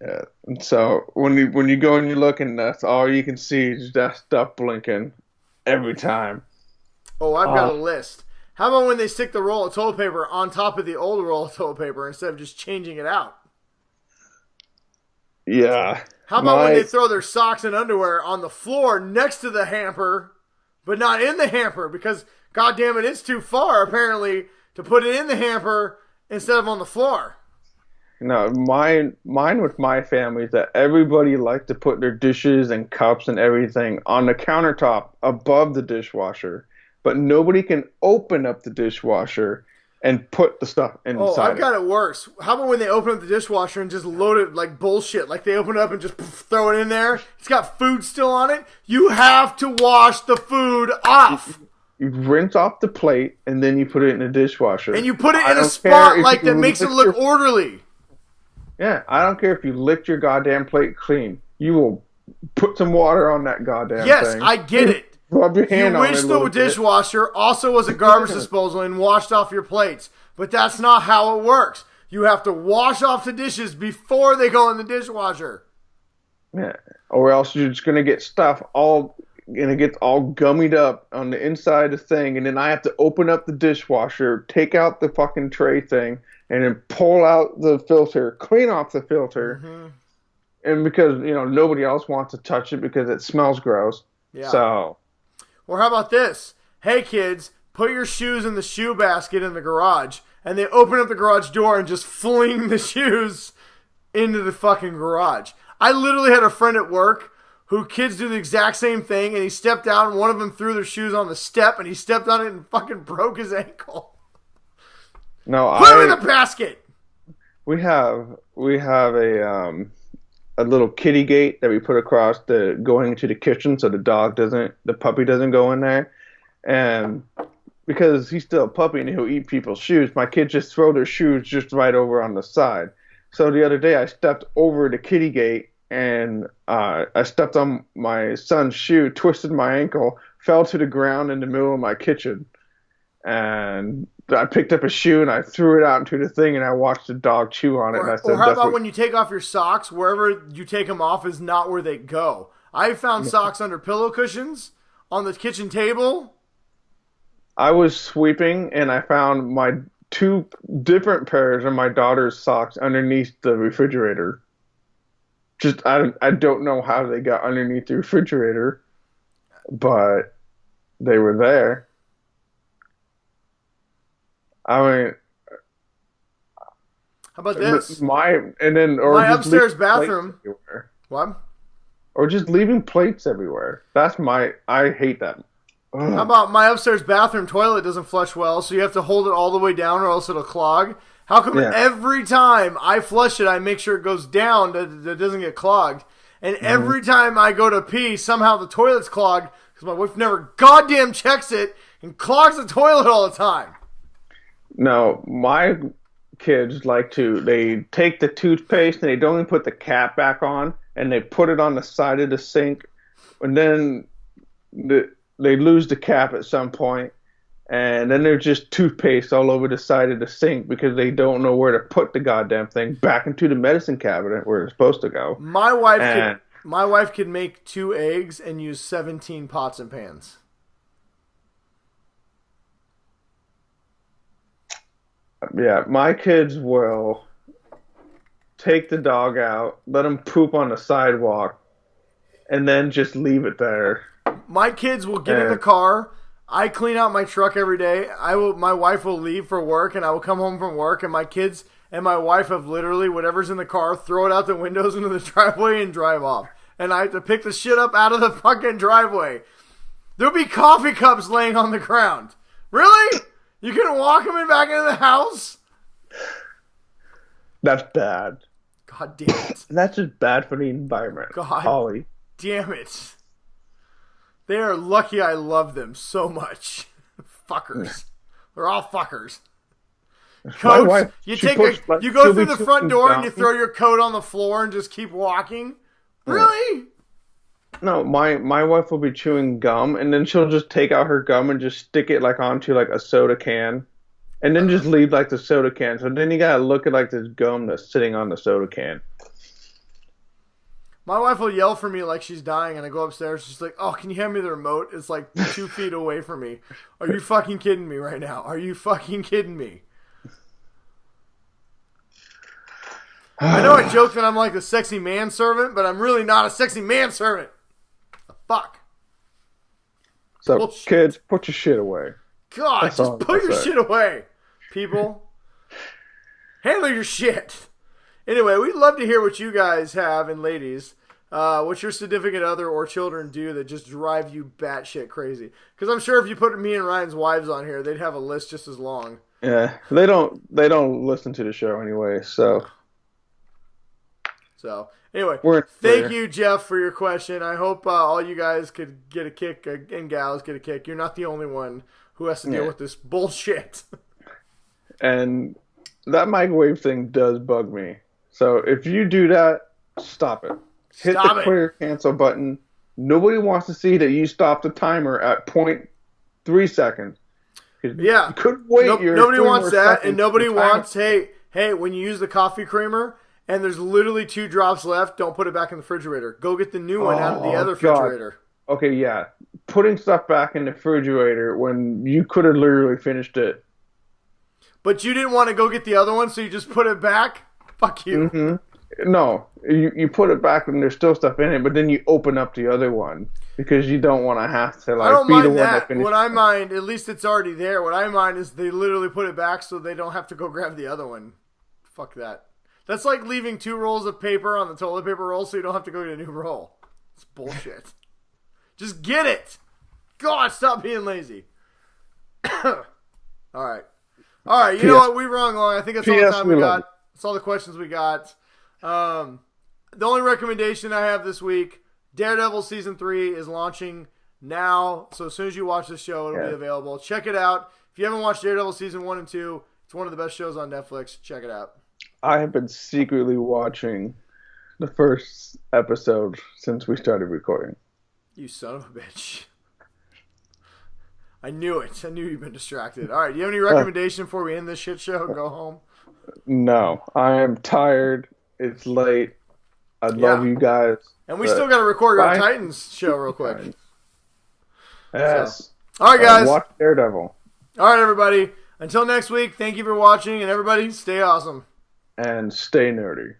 Yeah. And so when you go and you look, and that's all you can see is that stuff blinking every time. Oh, I've got a list. How about when they stick the roll of toilet paper on top of the old roll of toilet paper instead of just changing it out? Yeah. How about when they throw their socks and underwear on the floor next to the hamper, but not in the hamper because, God damn it, it's too far, apparently, to put it in the hamper instead of on the floor. No, mine with my family is that everybody likes to put their dishes and cups and everything on the countertop above the dishwasher, but nobody can open up the dishwasher and put the stuff inside. Oh, I've got it worse. How about when they open up the dishwasher and just load it like bullshit? Like they open it up and just throw it in there. It's got food still on it. You have to wash the food off. You rinse off the plate and then you put it in the dishwasher. And you put it in a spot like that makes it look orderly. Yeah, I don't care if you licked your goddamn plate clean. You will put some water on that goddamn thing. Yes, I get it. Rub your hand on it. You wish the dishwasher also was a garbage disposal and washed off your plates. But that's not how it works. You have to wash off the dishes before they go in the dishwasher. Yeah, or else you're just going to get stuff all gummied up on the inside of the thing, and then I have to open up the dishwasher, take out the fucking tray thing, and then pull out the filter, clean off the filter. Mm-hmm. And because, nobody else wants to touch it because it smells gross. Yeah. So Or how about this? Hey kids, put your shoes in the shoe basket in the garage. And they open up the garage door and just fling the shoes into the fucking garage. I literally had a friend at work who kids do the exact same thing, and he stepped out and one of them threw their shoes on the step and he stepped on it and fucking broke his ankle. No, Put him in the basket! We have a little kitty gate that we put across going into the kitchen so the puppy doesn't go in there. And because he's still a puppy and he'll eat people's shoes, my kids just throw their shoes just right over on the side. So the other day I stepped over the kitty gate and I stepped on my son's shoe, twisted my ankle, fell to the ground in the middle of my kitchen. And I picked up a shoe and I threw it out into the thing and I watched the dog chew on it. And I said, or how about when you take off your socks, wherever you take them off is not where they go. I found socks under pillow cushions, on the kitchen table. I was sweeping and I found my 2 different pairs of my daughter's socks underneath the refrigerator. I don't know how they got underneath the refrigerator, but they were there. I mean, how about this? My upstairs bathroom. What? Or just leaving plates everywhere. I hate that. Ugh. How about my upstairs bathroom toilet doesn't flush well, so you have to hold it all the way down or else it'll clog? How come every time I flush it, I make sure it goes down, that it doesn't get clogged? And every time I go to pee, somehow the toilet's clogged because my wife never goddamn checks it and clogs the toilet all the time. No, my kids they take the toothpaste and they don't even put the cap back on and they put it on the side of the sink and then they lose the cap at some point and then there's just toothpaste all over the side of the sink because they don't know where to put the goddamn thing back into the medicine cabinet where it's supposed to go. My wife could make 2 eggs and use 17 pots and pans. Yeah, my kids will take the dog out, let him poop on the sidewalk, and then just leave it there. My kids will get in the car. I clean out my truck every day. My wife will leave for work, and I will come home from work, and my kids and my wife have literally whatever's in the car, throw it out the windows into the driveway and drive off. And I have to pick the shit up out of the fucking driveway. There'll be coffee cups laying on the ground. Really? You can walk them back into the house? That's bad. God damn it. That's just bad for the environment. God Holly. Damn it. They are lucky I love them so much. Fuckers. They're all fuckers. Coats, wife, you go through the front door and you throw your coat on the floor and just keep walking? Really? No, my wife will be chewing gum, and then she'll just take out her gum and just stick it onto a soda can, and then just leave the soda can. So then you gotta look at this gum that's sitting on the soda can. My wife will yell for me like she's dying, and I go upstairs. She's like, "Oh, can you hand me the remote?" It's 2 feet away from me. Are you fucking kidding me right now? Are you fucking kidding me? I know I joke that I'm like a sexy manservant, but I'm really not a sexy manservant. Fuck. So, bullshit. Kids, put your shit away. God, That's just put your shit away, people. Handle your shit. Anyway, we'd love to hear what you guys have, and ladies, what your significant other or children do that just drive you batshit crazy. Because I'm sure if you put me and Ryan's wives on here, they'd have a list just as long. Yeah, they don't listen to the show anyway, so. So, anyway, thank you, Jeff, for your question. I hope all you guys could get a kick, and gals get a kick. You're not the only one who has to deal with this bullshit. And that microwave thing does bug me. So, if you do that, stop it. Hit the clear cancel button. Nobody wants to see that you stopped the timer at 0.3 seconds. Yeah. You couldn't wait. Nobody wants that, and nobody wants, hey, when you use the coffee creamer, and there's literally 2 drops left, don't put it back in the refrigerator. Go get the new one out of the other refrigerator. Okay, yeah. Putting stuff back in the refrigerator when you could have literally finished it. But you didn't want to go get the other one, so you just put it back? Fuck you. Mm-hmm. No, you put it back and there's still stuff in it, but then you open up the other one because you don't want to have to I don't be the mind one that. finishes. What I mind, at least it's already there. What I mind is they literally put it back so they don't have to go grab the other one. Fuck that. That's like leaving 2 rolls of paper on the toilet paper roll so you don't have to go get a new roll. It's bullshit. Just get it. God, stop being lazy. All right. You know what? We run long. I think that's all the time we got. That's all the questions we got. The only recommendation I have this week, Daredevil Season 3 is launching now. So as soon as you watch this show, it'll be available. Check it out. If you haven't watched Daredevil Season 1 and 2, it's one of the best shows on Netflix. Check it out. I have been secretly watching the first episode since we started recording. You son of a bitch. I knew it. I knew you've been distracted. All right, do you have any recommendation before we end this shit show and go home? No. I am tired. It's late. I love you guys. And we still got to record our Titans show real quick. Yes. So. All right, guys. Watch Daredevil. All right, everybody. Until next week, thank you for watching, and everybody, stay awesome. And stay nerdy.